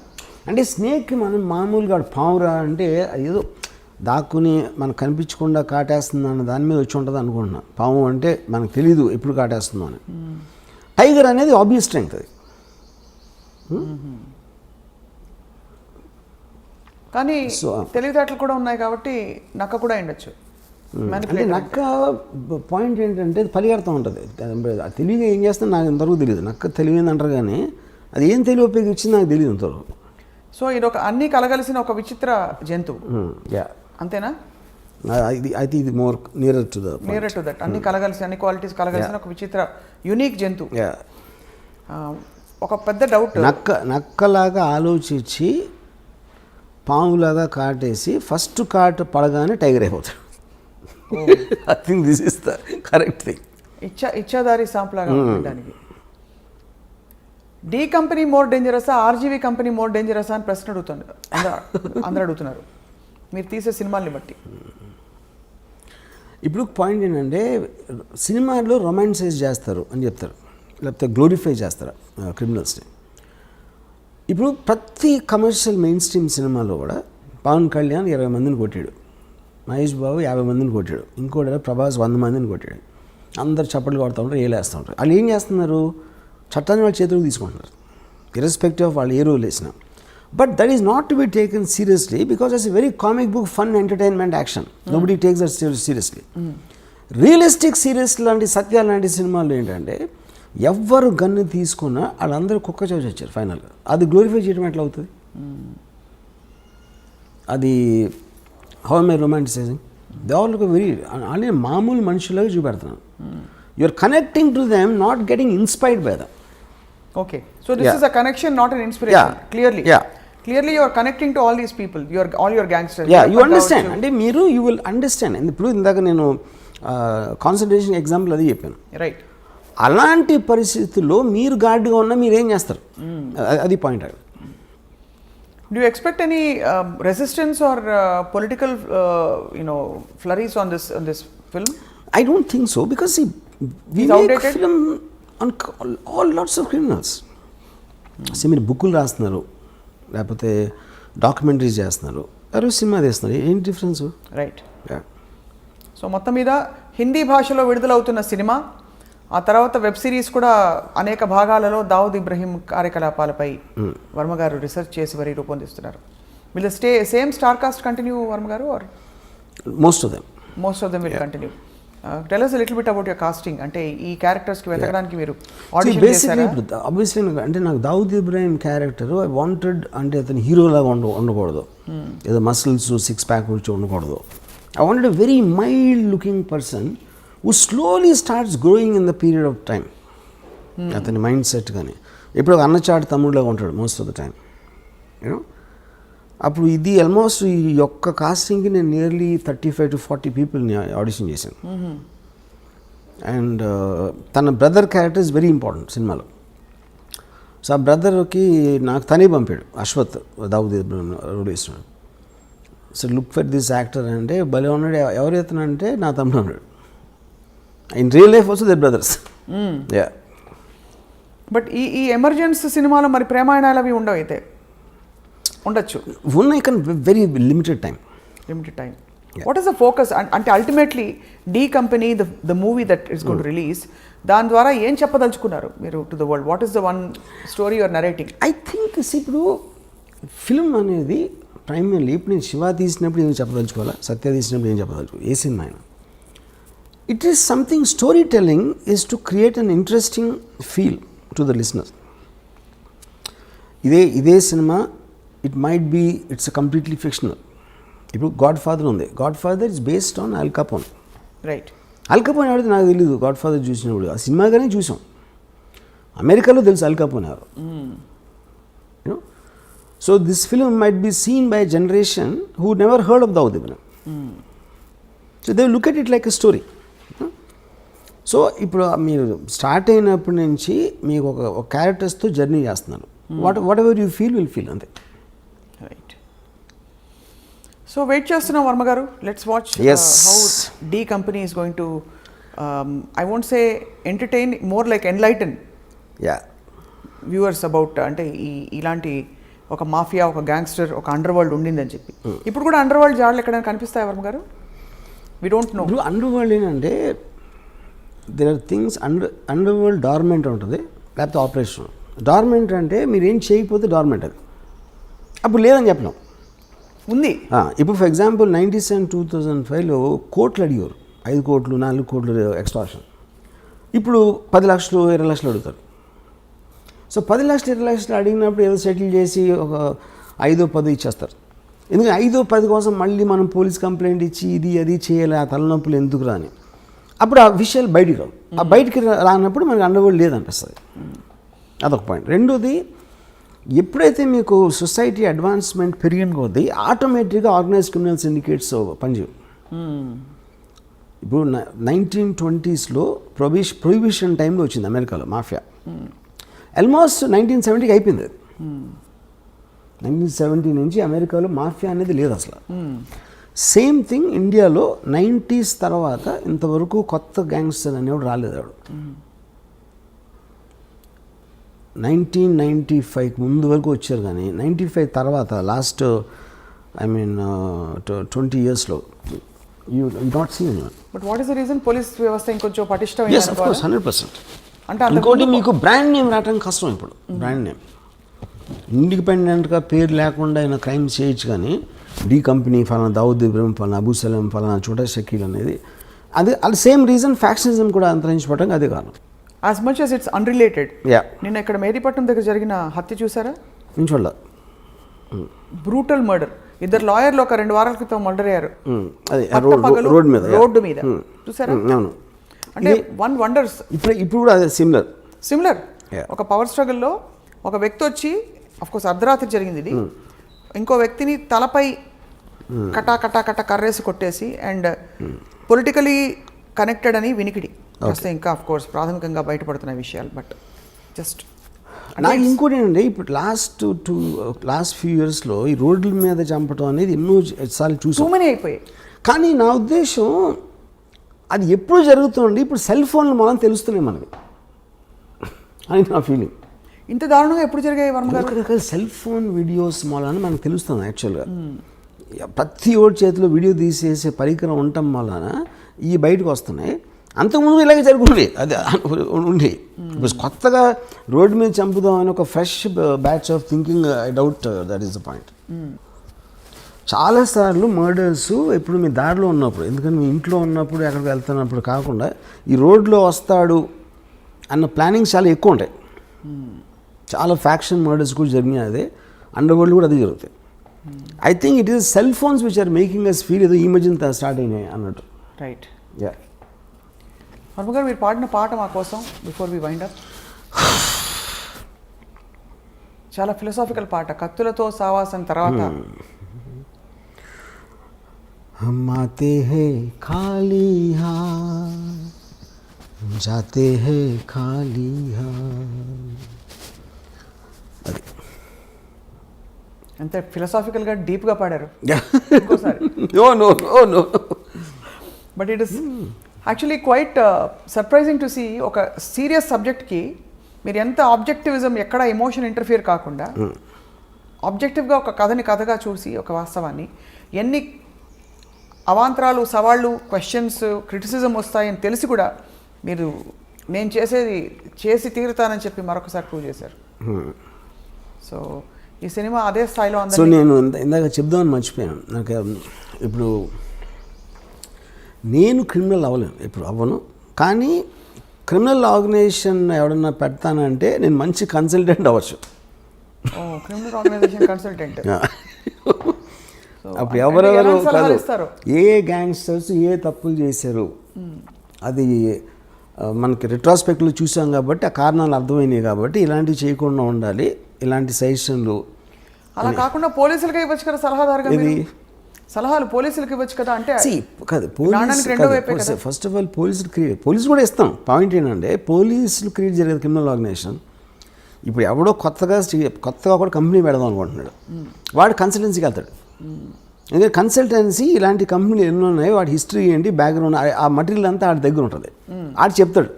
అంటే snake మనం మామూలుగా పావురా అంటే ఏదో దాక్కుని మనకు కనిపించకుండా కాటేస్తుంది అన్న దాని మీద వచ్చి ఉంటుంది అనుకుంటున్నా. పాము అంటే మనకు తెలీదు ఎప్పుడు కాటేస్తుందో అని. టైగర్ అనేది ఆబ్వియస్ స్ట్రెంగ్త్ అది. కానీ తెలివితేటలు కూడా ఉన్నాయి కాబట్టి నక్క కూడా ఉండొచ్చు. అంటే నక్క పాయింట్ ఏంటంటే పరిగెడతా ఉంటుంది. తెలివిగా ఏం చేస్తుందో నాకు ఇంతవరకు తెలియదు. నక్క తెలివింది అంటారు కానీ అది ఏం తెలివి ఉపయోగించింది నాకు తెలియదు ఇంతవరకు. సో ఇది ఒక అన్నీ కలగలిసిన ఒక విచిత్ర జంతువు, అంతేనా? అయితే ఇది మోర్ నియరర్ టు దట్. అన్ని కలగలిసి, అన్ని క్వాలిటీస్ కలగలిసిన ఒక విచిత్ర యూనిక్ జంతువు. ఒక పెద్ద డౌట్, నక్కలాగా ఆలోచించి పాములాగా కాటేసి ఫస్ట్ కాటు పడగానే టైగర్ అయిపోతాడు. I think this is the correct thing. ఇచ్చాదారి సాంప్లాగా ఉండడానికి. డి కంపెనీ మోర్ డేంజరసా, ఆర్జీవీ కంపెనీ మోర్ డేంజరసా అని ప్రశ్న అడుగుతున్నారు, అందరూ అడుగుతున్నారు మీరు తీసే సినిమాల్ని బట్టి. ఇప్పుడు పాయింట్ ఏంటంటే సినిమాలో రొమాన్సైజ్ చేస్తారు అని చెప్తారు, లేకపోతే గ్లోరిఫై చేస్తారు క్రిమినల్స్ని. ఇప్పుడు ప్రతి కమర్షియల్ మెయిన్ స్ట్రీమ్ సినిమాలో కూడా పవన్ కళ్యాణ్ 20 మందిని కొట్టాడు, మహేష్ బాబు 50 మందిని కొట్టాడు, ఇంకోటి ప్రభాస్ 100 మందిని కొట్టాడు. అందరు చప్పట్లు కొడుతూ ఉంటారు, ఏలేస్తూ ఉంటారు. వాళ్ళు ఏం చేస్తున్నారు? చట్టాన్ని వాళ్ళ చేతులకు తీసుకుంటున్నారు, ఇర్రెస్పెక్టివ్ ఆఫ్ వాళ్ళు ఏ రోల్ వేసినా. But that is not to be taken seriously because it's a very comic book, fun, entertainment, action. Nobody takes that seriously. Realistic serious లాంటి సత్యాలు లాంటి సినిమాలు ఏంటంటే ఎవ్వరు గన్ను తీసుకున్నా వాళ్ళందరూ కుక్క చోచి వచ్చారు ఫైనల్గా. అది గ్లోరిఫై చేయడం ఎట్లా అవుతుంది? అది how am I romanticizing? They all look very అంటే మామూలు మనుషులాగా చూపెడుతున్నాను. You are connecting to them, not getting inspired by them. Okay, so this is a connection, not an inspiration. Clearly you are connecting to all these people, all your gangsters. You understand, అంటే మీరు you will understand. ఇప్పుడు ఇందాక నేను concentration example అది చెప్పాను, right? అలాంటి పరిస్థితుల్లో మీరు గార్డ్గా ఉన్నా మీరు ఏం చేస్తారు? అది point. Do you expect any resistance or political flurries on this film? I don't think so, because we make film on all lots of criminals. మీరు బుక్కులు రాస్తున్నారు, లేకపోతే డాక్యుమెంటరీస్ చేస్తున్నారు, ఎవరు సినిమా తీస్తున్నారు, ఏంటి డిఫరెన్స్? రైట్. సో మొత్తం మీద హిందీ భాషలో విడుదలవుతున్న సినిమా, ఆ తర్వాత వెబ్ సిరీస్ కూడా అనేక భాగాలలో దావూద్ ఇబ్రహీం కార్యకలాపాలపై వర్మ గారు రీసెర్చ్ చేసి మరి రూపొందిస్తున్నారు. Will the same star cast continue Varma garu, or most of them will continue? Tell us a little bit about your casting. అంటే ఈ క్యారెక్టర్స్కి వెతకడానికి మీరు ఆడిషన్ చేశారా? ఆబ్వియస్లీ అంటే నాకు Dawood Ibrahim character I wanted, అంటే అతను హీరోలాగా ఉండకూడదు, ఏదో మసిల్స్ 6 ప్యాక్ వచ్చి ఉండకూడదు. I wanted a very mild looking person who slowly starts growing in the period of time. అతని మైండ్ సెట్ కానీ ఇప్పుడు ఒక అన్నచాటు తమ్ముడులాగా ఉంటాడు most of the time, you know. అప్పుడు ఇది ఆల్మోస్ట్ ఈ యొక్క కాస్టింగ్కి నేను నియర్లీ 35 to 40 పీపుల్ని ఆడిషన్ చేశాను. అండ్ తన brother character is very important సినిమాలో. సో ఆ బ్రదర్కి నాకు తనే పంపాడు, అశ్వత్, దావూద్ ఇబ్రాహిం రోల్ వేస్తున్నాడు. So look for this actor అంటే భలే ఉన్నాడు. ఎవరైతున్నాడంటే నా తమ్ముడు ఉన్నాడు. In real life also they brothers. But ఈ ఎమర్జెన్స్ సినిమాలో మరి ప్రేమాయణాలు అవి ఉండవు, అయితే ఉండొచ్చు, ఉన్నాయి, కానీ very limited time. What is the focus? అంటే ultimately D company, the movie that is going to release, దాని ద్వారా ఏం చెప్పదలుచుకున్నారు మీరు to the world? What is the one story your narrating? I think ఇప్పుడు ఫిల్మ్ అనేది ప్రైమర్లీ, ఇప్పుడు నేను శివ తీసినప్పుడు ఏం చెప్పదలుచుకోవాలా, సత్య తీసినప్పుడు ఏం చెప్పదలుచుకోవాలి, ఏ సినిమా అయినా it is something, story telling is to create an interesting feel to the listeners. ఇదే cinema it might be, it's completely fictional. ఇప్పుడు గాడ్ ఫాదర్ ఉంది, Godfather is based on Al Capone. Right. Al Capone ఎవరైతే నాకు తెలియదు, God father చూసినప్పుడు ఆ సినిమాగానే చూసాం. అమెరికాలో తెలుసు అల్ కపోన్ ఎవరు, you know. So this film might be seen by generation who never heard of Dawood Ibrahim. So they look at it like a story. So ఇప్పుడు మీరు స్టార్ట్ అయినప్పటి నుంచి మీకు ఒక క్యారెక్టర్స్తో జర్నీ చేస్తున్నారు. Whatever you feel will feel, అంతే. రైట్. సో వెయిట్ చేస్తున్నాం Varma garu, let's watch how D company is going to, I won't say entertain, more like enlighten viewers about అంటే ఇలాంటి ఒక మాఫియా, ఒక గ్యాంగ్స్టర్, ఒక అండర్ వరల్డ్ ఉండిందని చెప్పి. ఇప్పుడు కూడా అండర్ వరల్డ్ జాడలు ఎక్కడైనా కనిపిస్తాయి Varma garu? We don't know. ఇప్పుడు అండర్ వరల్డ్ ఏంటంటే there are things underworld dormant ఉంటుంది, లేకపోతే ఆపరేషన్. డార్మెంట్ అంటే మీరు ఏం చేయకపోతే డార్మెంట్, అది అప్పుడు లేదని చెప్పినాం ఉంది. ఇప్పుడు ఫర్ ఎగ్జాంపుల్ 97 2005లో కోట్లు అడిగారు, 5 కోట్లు 4 కోట్లు ఎక్స్ట్రాక్షన్. ఇప్పుడు 10 లక్షలు 20 లక్షలు అడుగుతారు. సో 10 లక్షలు 20 లక్షలు అడిగినప్పుడు ఏదో సెటిల్ చేసి ఒక 5-10 ఇచ్చేస్తారు. ఎందుకంటే 5-10 కోసం మళ్ళీ మనం పోలీస్ కంప్లైంట్ ఇచ్చి ఇది అది చేయాలి, ఆ తలనొప్పులు ఎందుకు రాని, అప్పుడు ఆ విషయాలు బయటికి రావు. ఆ బయటికి రానప్పుడు మనకి అండర్వరల్డ్ లేదనిపిస్తుంది. అదొక పాయింట్. రెండోది, ఎప్పుడైతే మీకు సొసైటీ అడ్వాన్స్మెంట్ పెరిగిన కొద్దీ ఆటోమేటిక్గా ఆర్గనైజ్ క్రిమినల్ సిండికేట్స్ పనిచేయవు. ఇప్పుడు 1920sలో ప్రొహిబిషన్ టైంలో వచ్చింది అమెరికాలో మాఫియా. ఆల్మోస్ట్ 1970కి అయిపోయింది అది. 1970 నుంచి అమెరికాలో మాఫియా అనేది లేదు అసలు. సేమ్ థింగ్ ఇండియాలో 90s తర్వాత ఇంతవరకు కొత్త గ్యాంగ్స్టర్ అనేవాడు రాలేదు. ఆవిడ 1995 ముందు వరకు వచ్చారు, కానీ 95 తర్వాత లాస్ట్ 20 yearsలో you not see anyone. But what is the reason? Police వ్యవస్థ ఇంకొంచెం పటిష్టమైన. yes of course 100%. అంటే ఇంకోటి మీకు బ్రాండ్ నేమ్ రావడం కష్టం. ఇప్పుడు బ్రాండ్ నేమ్ ఇండిపెండెంట్గా పేరు లేకుండా ఆయన క్రైమ్ చేయొచ్చు, కానీ డి కంపెనీ ఫలానా దావూద్ ఇబ్రహీం ఫలానా అబూ సలీం ఫలానా చోటా షకీల్ అనేది అది సేమ్ రీజన్. ఫ్యాక్షనిజం కూడా అంతరించిపోవడానికి అదే కారణం. As much as it's unrelated. నిన్న ఇక్కడ మేదీపట్నం దగ్గర జరిగిన హత్య చూసారా? నేను చూడాల. Brutal murder. 2 లాయర్లు ఒక 2 వారాల క్రితం మర్డర్ అయ్యారు రోడ్డు మీద. చూసారా? అంటే వన్ వండర్స్. ఇప్పుడు కూడా అదే సిమిలర్. ఒక పవర్ స్ట్రగుల్లో ఒక వ్యక్తి వచ్చి, అఫ్కోర్స్ అర్ధరాత్రి జరిగింది ఇది, ఇంకో వ్యక్తిని తలపై కటా కటా కటా కర్రేసి కొట్టేసి, అండ్ పొలిటికలీ కనెక్టెడ్ అని వినికిడి. ఇంకా అఫ్కోర్స్ ప్రాథమికంగా బయటపడుతున్న విషయాలు. బట్ జస్ట్ నాకు ఇంకోటి ఏంటంటే, ఇప్పుడు లాస్ట్ ఫ్యూ ఇయర్స్లో ఈ రోడ్ల మీద చంపడం అనేది ఎన్నో సార్లు చూసాం, అయిపోయాయి. కానీ నా ఉద్దేశం అది ఎప్పుడు జరుగుతుంది, ఇప్పుడు సెల్ ఫోన్లు మనం తెలుస్తున్నాయి మనకి అని నా ఫీలింగ్. ఇంత దారుణంగా ఎప్పుడు జరిగాయి వర్మ గారు? సెల్ ఫోన్ వీడియోస్ వలన మనకు తెలుస్తుంది. యాక్చువల్గా ప్రతి ఓడి చేతిలో వీడియో తీసేసే పరికరం ఉండటం వలన ఈ బయటకు వస్తున్నాయి. అంతకుముందు ఇలాగే జరుగుతుంది, అది ఉండి ఇప్పుడు కొత్తగా రోడ్డు మీద చంపుదాం అని ఒక fresh batch of thinking. I doubt that is the point. చాలాసార్లు మర్డర్స్ ఎప్పుడు మీ దారిలో ఉన్నప్పుడు, ఎందుకంటే మీ ఇంట్లో ఉన్నప్పుడు ఎక్కడికి వెళ్తున్నప్పుడు కాకుండా ఈ రోడ్లో వస్తాడు అన్న ప్లానింగ్స్ చాలా ఎక్కువ ఉంటాయి. చాలా ఫ్యాక్షన్ మర్డర్స్ కూడా జరిగినాయి, అదే అండర్ వరల్డ్ కూడా అదే జరుగుతాయి. I think it is cell phones which are making us feel ఏదో ఈ మధ్యన స్టార్ట్ అయినాయి అన్నట్టు. రైట్. వర్మ గారు, మీరు పాడిన పాట మా కోసం బిఫోర్ వి వైండ్ అప్, చాలా ఫిలసాఫికల్ పాట, కత్తులతో సావాసం తర్వాత. हम आते हैं खाली हाथ, जाते हैं खाली हाथ. అది అంతే ఫిలసాఫికల్గా డీప్గా పాడారు. No but it is actually quite surprising to see. ఒక సీరియస్ సబ్జెక్ట్కి మీరు ఎంత ఆబ్జెక్టివిజం, ఎక్కడ ఎమోషన్ ఇంటర్ఫియర్ కాకుండా ఆబ్జెక్టివ్గా ఒక కథని కథగా చూసి, ఒక వాస్తవాన్ని ఎన్ని అవాంతరాలు, సవాళ్ళు, క్వశ్చన్స్, క్రిటిసిజం వస్తాయని తెలిసి కూడా మీరు నేను చేసేది చేసి తీరుతానని చెప్పి మరొకసారి ప్రూవ్ చేశారు. సో ఈ సినిమా అదే స్థాయిలో ఉంది. సో నేను ఇందాక చెప్దామని మర్చిపోయాను. నాకు ఇప్పుడు నేను క్రిమినల్ అవ్వలేను, ఇప్పుడు అవ్వను. కానీ క్రిమినల్ ఆర్గనైజేషన్ ఎవడన్నా పెడతానంటే నేను మంచి కన్సల్టెంట్ అవ్వచ్చు. Criminal organisation consultant. అప్పుడు ఎవరెవరు కాదు, ఏ గ్యాంగ్స్టర్స్ ఏ తప్పులు చేశారు అది మనకి రిట్రాస్పెక్ట్లో చూసాం కాబట్టి ఆ కారణాలు అర్థమైనాయి. కాబట్టి ఇలాంటివి చేయకుండా ఉండాలి, ఇలాంటి సజెషన్లు. అలా కాకుండా పోలీసులకి ఇవ్వచ్చు కదా సలహాదారుగా, సలహాలు పోలీసులకి ఇవ్వచ్చు కదా. అంటే కాదు, ఫస్ట్ ఆఫ్ ఆల్ పోలీసులు కూడా ఇస్తాం. పాయింట్ ఏంటంటే పోలీసులు క్రియేట్ జరిగేది క్రిమినల్ ఆర్గనైజేషన్. ఇప్పుడు ఎవడో కొత్తగా కూడా కంపెనీ పెడదాం అనుకుంటున్నాడు, వాడు కన్సల్టెన్సీకి వెళ్తాడు. ఎందుకంటే కన్సల్టెన్సీ ఇలాంటి కంపెనీలు ఎన్నో ఉన్నాయి, వాటి హిస్టరీ ఏంటి, బ్యాక్గ్రౌండ్, ఆ మటీరియల్ అంతా ఆడి దగ్గర ఉంటుంది. ఆడు చెప్తాడు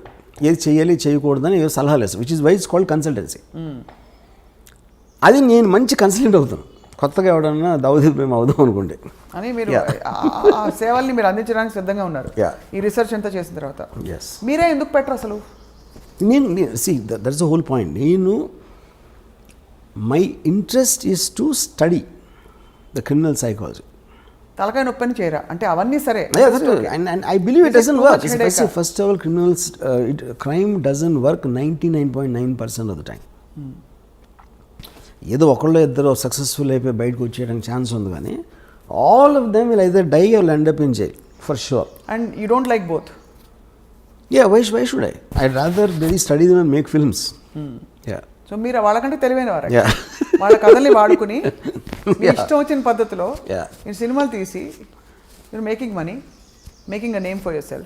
ఏది చేయాలి చేయకూడదని ఏదో సలహాలు ఇస్తాడు, which is why it's called consultancy. అది నేను మంచి కన్సల్టెంట్ అవుతాను, కొత్తగా ఎవడన్నా దావూద్ ఇబ్రాహిం అవుదాం అనుకుంటే అని మీరు ఆ సేవల్ని మీరు అందించడానికి సిద్ధంగా ఉన్నారు. ఈ రీసెర్చ్ అంతా చేసిన తర్వాత మీరే ఎందుకు పెట్టరు అసలు? నేను దట్స్ ద హోల్ పాయింట్. నేను my interest is to study the criminal psychology. తలకాయ నొప్పని చేయరా అంటే అవన్నీ సరే, and I believe it doesn't work. First of all, crime doesn't work 99.9% of the time. ఏదో ఒకళ్ళు ఇద్దరు సక్సెస్ఫుల్ అయిపోయి బయటకు వచ్చేయడానికి ఛాన్స్ ఉంది, కానీ all of them will either die or end up in jail for sure. And you don't like both? Yeah, why should I? I'd rather really study them and make films. Yeah. So మీరు వాళ్ళకంటే తెలివైన వారు, వాళ్ళ కథల్ని వాడుకుని మీ ఇష్టం వచ్చిన పద్ధతిలో మీరు సినిమాలు తీసి you're making money, making a name for yourself,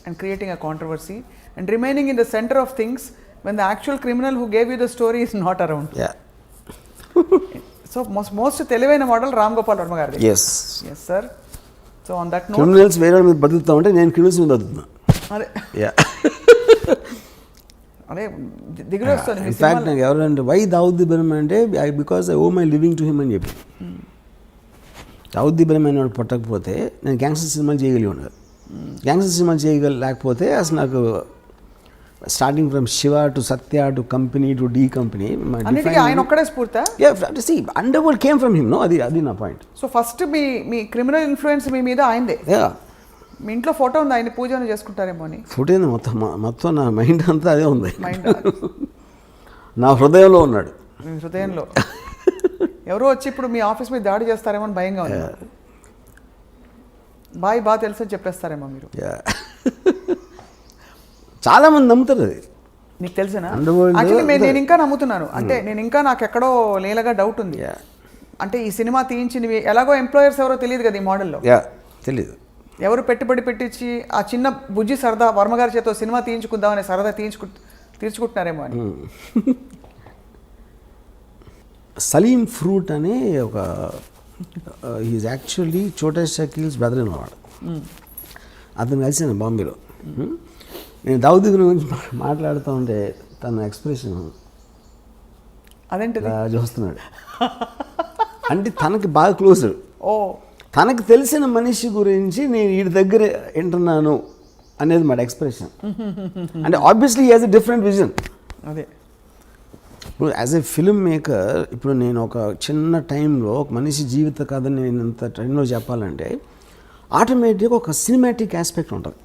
and creating a controversy and remaining in the center of things when the actual criminal who gave you the story is not around. So most తెలివైన model Ram Gopal Varma గారు. Yes sir. So on that note, criminals వేరే మీద బతుకుతా ఉంటే నేను criminals మీద బతుకుతున్నా. అదే అదే దిగులు వస్తుంది. ఇన్ఫాక్ట్ నాకు ఎవరంటే వై దావూద్ ఇబ్రాహిం అంటే because I owe my living to him అని చెప్పి. దావూద్ ఇబ్రాహిం అని పుట్టకపోతే నేను గ్యాంగ్స్టర్ సినిమాలు చేయగలిగాను. గ్యాంగ్స్టర్ సినిమాలు చేయలేకపోతే అసలు నాకు starting from Shiva to Satya to company to D company ఆయన ఒక్కడే స్ఫూర్తి. Underworld came from him. No, అది నా పాయింట్. సో ఫస్ట్ మీ క్రిమినల్ ఇన్ఫ్లుయెన్స్ మీ మీద ఆయనదే. మీ ఇంట్లో ఫోటో ఉంది, ఆయన పూజ చేసుకుంటారేమో అని. ఫోటో ఏంది, మొత్తం నా మైండ్ అంతా అదే ఉంది. నా హృదయంలో ఉన్నాడు. మీ హృదయంలో ఎవరో వచ్చి ఇప్పుడు మీ ఆఫీస్ మీద దాడి చేస్తారేమో అని భయంగా ఉంది. బాగా తెలుసు అని చెప్పేస్తారేమో మీరు. చాలా మంది నమ్ముతారు అది. నీకు తెలిసిన యాక్చువల్లీ నేను ఇంకా నమ్ముతున్నాను. అంటే నేను ఇంకా నాకు ఎక్కడో లేలగా డౌట్ ఉంది. అంటే ఈ సినిమా తీయించినవి ఎలాగో ఎంప్లాయర్స్ ఎవరో తెలియదు కదా ఈ మోడల్లో. తెలియదు, ఎవరు పెట్టుబడి పెట్టించి ఆ చిన్న బుజ్జి సరదా వర్మగారి చేతో సినిమా తీయించుకుందామనే సరదా తీర్చుకుంటున్నారేమో అని. సలీం ఫ్రూట్ అనే ఒక ఈజ్ యాక్చువల్లీ చోటా షకీల్స్ బ్రదర్ ఇన్ వాడు. అతను కలిసాను బాంబేలో. నేను దావూద్ ఇబ్రాహిం గురించి మాట్లాడుతూ ఉంటే తన ఎక్స్ప్రెషన్ అదేంటి చూస్తున్నాడు. అంటే తనకి బాగా క్లోజ్. తనకు తెలిసిన మనిషి గురించి నేను వీడి దగ్గర వింటున్నాను అనేది మాట ఎక్స్ప్రెషన్. అంటే obviously has a different vision. అదే ఇప్పుడు యాజ్ ఎ ఫిల్మ్ మేకర్, ఇప్పుడు నేను ఒక చిన్న టైంలో ఒక మనిషి జీవిత కథని నేను ఇంత టైంలో చెప్పాలంటే ఆటోమేటిక్గా ఒక సినిమాటిక్ ఆస్పెక్ట్ ఉంటుంది.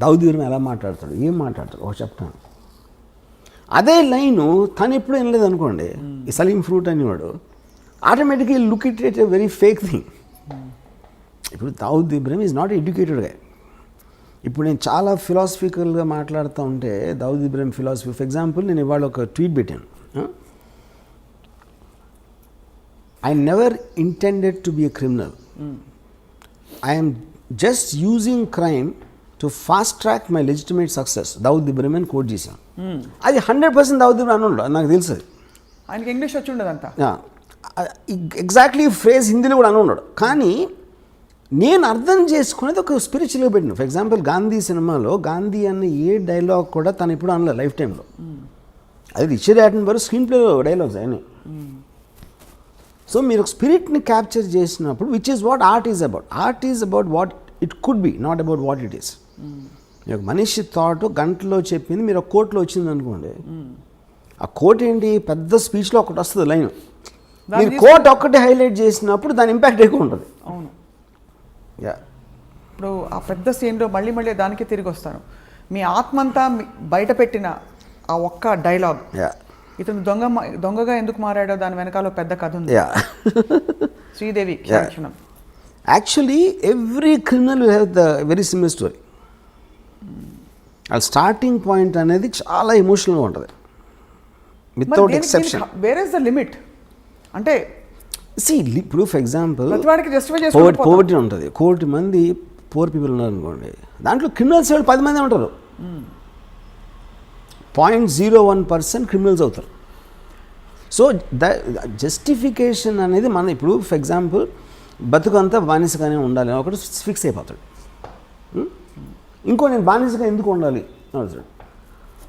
దావూద్ ఇబ్రాహిం ఎలా మాట్లాడతాడు, ఏం మాట్లాడతాడు ఒక చెప్తాను. అదే లైను తను ఎప్పుడు వినలేదు అనుకోండి, ఈ సలీం ఫ్రూట్ అనేవాడు ఆటోమేటిక్గా look it a very fake thing. ఇప్పుడు Dawood Ibrahim is not educated గా. ఇప్పుడు నేను చాలా ఫిలాసఫికల్గా మాట్లాడుతూ ఉంటే Dawood Ibrahim philosophy, for example నేను ఇవాళ ఒక ట్వీట్ పెట్టాను, I never intended to be a criminal, I'm just using crime to fast track my legitimate success. Dawood Ibrahim అని కోట్ చేశాను. అది 100% దావూద్ ఇబ్రాహిం అన్నాడు, నాకు తెలుసు. ఆయనకి ఇంగ్లీష్ వచ్చి ఉండదంతా ఎగ్జాక్ట్లీ ఫ్రేజ్ హిందీలో కూడా అని ఉన్నాడు. కానీ నేను అర్థం చేసుకునేది ఒక స్పిరిచువల్గా పెట్టిన. ఫర్ ఎగ్జాంపుల్ గాంధీ సినిమాలో గాంధీ అన్న ఏ డైలాగ్ కూడా తను ఎప్పుడు అనలేదు లైఫ్ టైంలో. అది రిచర్డ్ యాటన్బర్గ్ స్క్రీన్ ప్లేలో డైలాగ్స్ అయినాయి. సో మీరు ఒక స్పిరిట్ని క్యాప్చర్ చేసినప్పుడు which is what art is about. Art is about what it could be, not about what it is. ఒక మనిషి థాట్ గంటలో చెప్పింది మీరు ఒక కోట్లో వచ్చింది అనుకోండి, ఆ కోట్ ఏంటి పెద్ద స్పీచ్లో ఒకటి వస్తుంది లైన్, మీరు కోట్ ఒక్కటి హైలైట్ చేసినప్పుడు దాని ఇంపాక్ట్ ఎక్కువ ఉంటుంది. అవును. ఇప్పుడు ఆ పెద్ద సీన్లో మళ్ళీ దానికి తిరిగి వస్తాను. మీ ఆత్మంతా బయట పెట్టిన ఆ ఒక్క డైలాగ్, ఇతను దొంగగా ఎందుకు మారాడో దాని వెనకాల పెద్ద కథ ఉంది. శ్రీదేవి క్షణం. Actually every criminal will have the very similar story. ఆ స్టార్టింగ్ పాయింట్ అనేది చాలా ఎమోషనల్గా ఉంటుంది without exception. Where is the limit? అంటే ఇప్పుడు ఫర్ ఎగ్జాంపుల్ పోవర్టీ ఉంటుంది, 1 కోటి మంది పూర్ పీపుల్ ఉన్నారు అనుకోండి, దాంట్లో క్రిమినల్స్ 10 మంది ఉంటారు. 0.01% క్రిమినల్స్ అవుతారు. సో ద జస్టిఫికేషన్ అనేది మన ఇప్పుడు ఫర్ ఎగ్జాంపుల్ బతుకంతా బానిసగానే ఉండాలి అని ఒకటి ఫిక్స్ అయిపోతాడు. ఇంకో నేను బానిసగా ఎందుకు ఉండాలి అవుతాడు.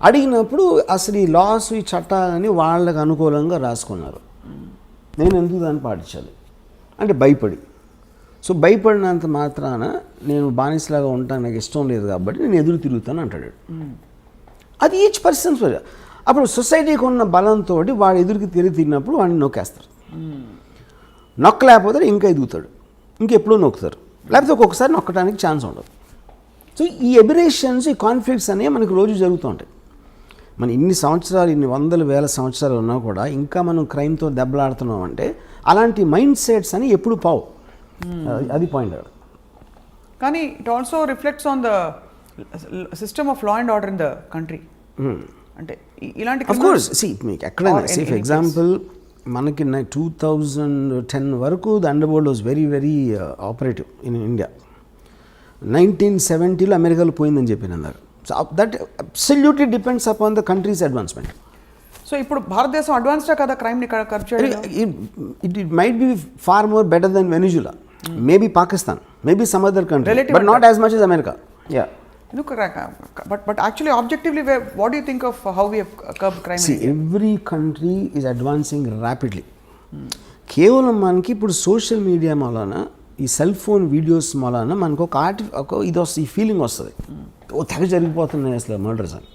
అడిగినప్పుడు అసలు ఈ లాస్ ఈ చట్టాలని వాళ్ళకి అనుకూలంగా రాసుకున్నారు. నేను ఎందుకు దాన్ని పాటించాలి అంటే భయపడి. సో భయపడినంత మాత్రాన నేను బానిసలాగా ఉంటాను, నాకు ఇష్టం లేదు కాబట్టి నేను ఎదురు తిరుగుతాను అంటాడు. అది ఈచ్ పర్సన్స్. అప్పుడు సొసైటీకి ఉన్న బలంతో వాడు ఎదురుకి తిరిగినప్పుడు వాడిని నొక్కేస్తారు. నొక్కలేకపోతే ఇంకా ఎదుగుతాడు, ఇంకెప్పుడూ నొక్కుతారు, లేకపోతే ఒక్కొక్కసారి నొక్కడానికి ఛాన్స్ ఉండదు. సో ఈ ఎబిరేషన్స్, ఈ కాన్ఫ్లిక్ట్స్ అనేవి మనకు రోజు జరుగుతూ ఉంటాయి. మన ఇన్ని సంవత్సరాలు, ఇన్ని వందల వేల సంవత్సరాలు ఉన్నా కూడా ఇంకా మనం క్రైమ్తో దెబ్బలాడుతున్నాం అంటే అలాంటి మైండ్ సెట్స్ అని ఎప్పుడు పావు. అది పాయింట్. కానీ it also reflects on the system of law and order in the country. అంటే ఇలాంటి ఆఫ్ కోర్స్ మీకు ఎక్కడైనా ఫర్ ఎగ్జాంపుల్ మనకి 2010 వరకు the underworld was very very operative in India. 1970లో అమెరికాలో పోయిందని చెప్పిన అన్నారు. So that absolutely depends upon the country's advancement. So ఇప్పుడు భారతదేశం అడ్వాన్స్డా కదా క్రైమ్ని కర్బ్ చేయడం? It might be far more better than Venezuela, maybe Pakistan, maybe some other country, but not as much as America. Yeah. But actually objectively, what do you think of how we have curbed crime? See, every country is advancing rapidly. కేవలం మనకి ఇప్పుడు social media మూలాన, ఈ cell phone videos మూలాన మనకు ఒక ఇది వస్తుంది, ఈ ఫీలింగ్ వస్తుంది, ఓ తెగ జరిగిపోతున్నాయి అసలు మర్డర్స్ అని.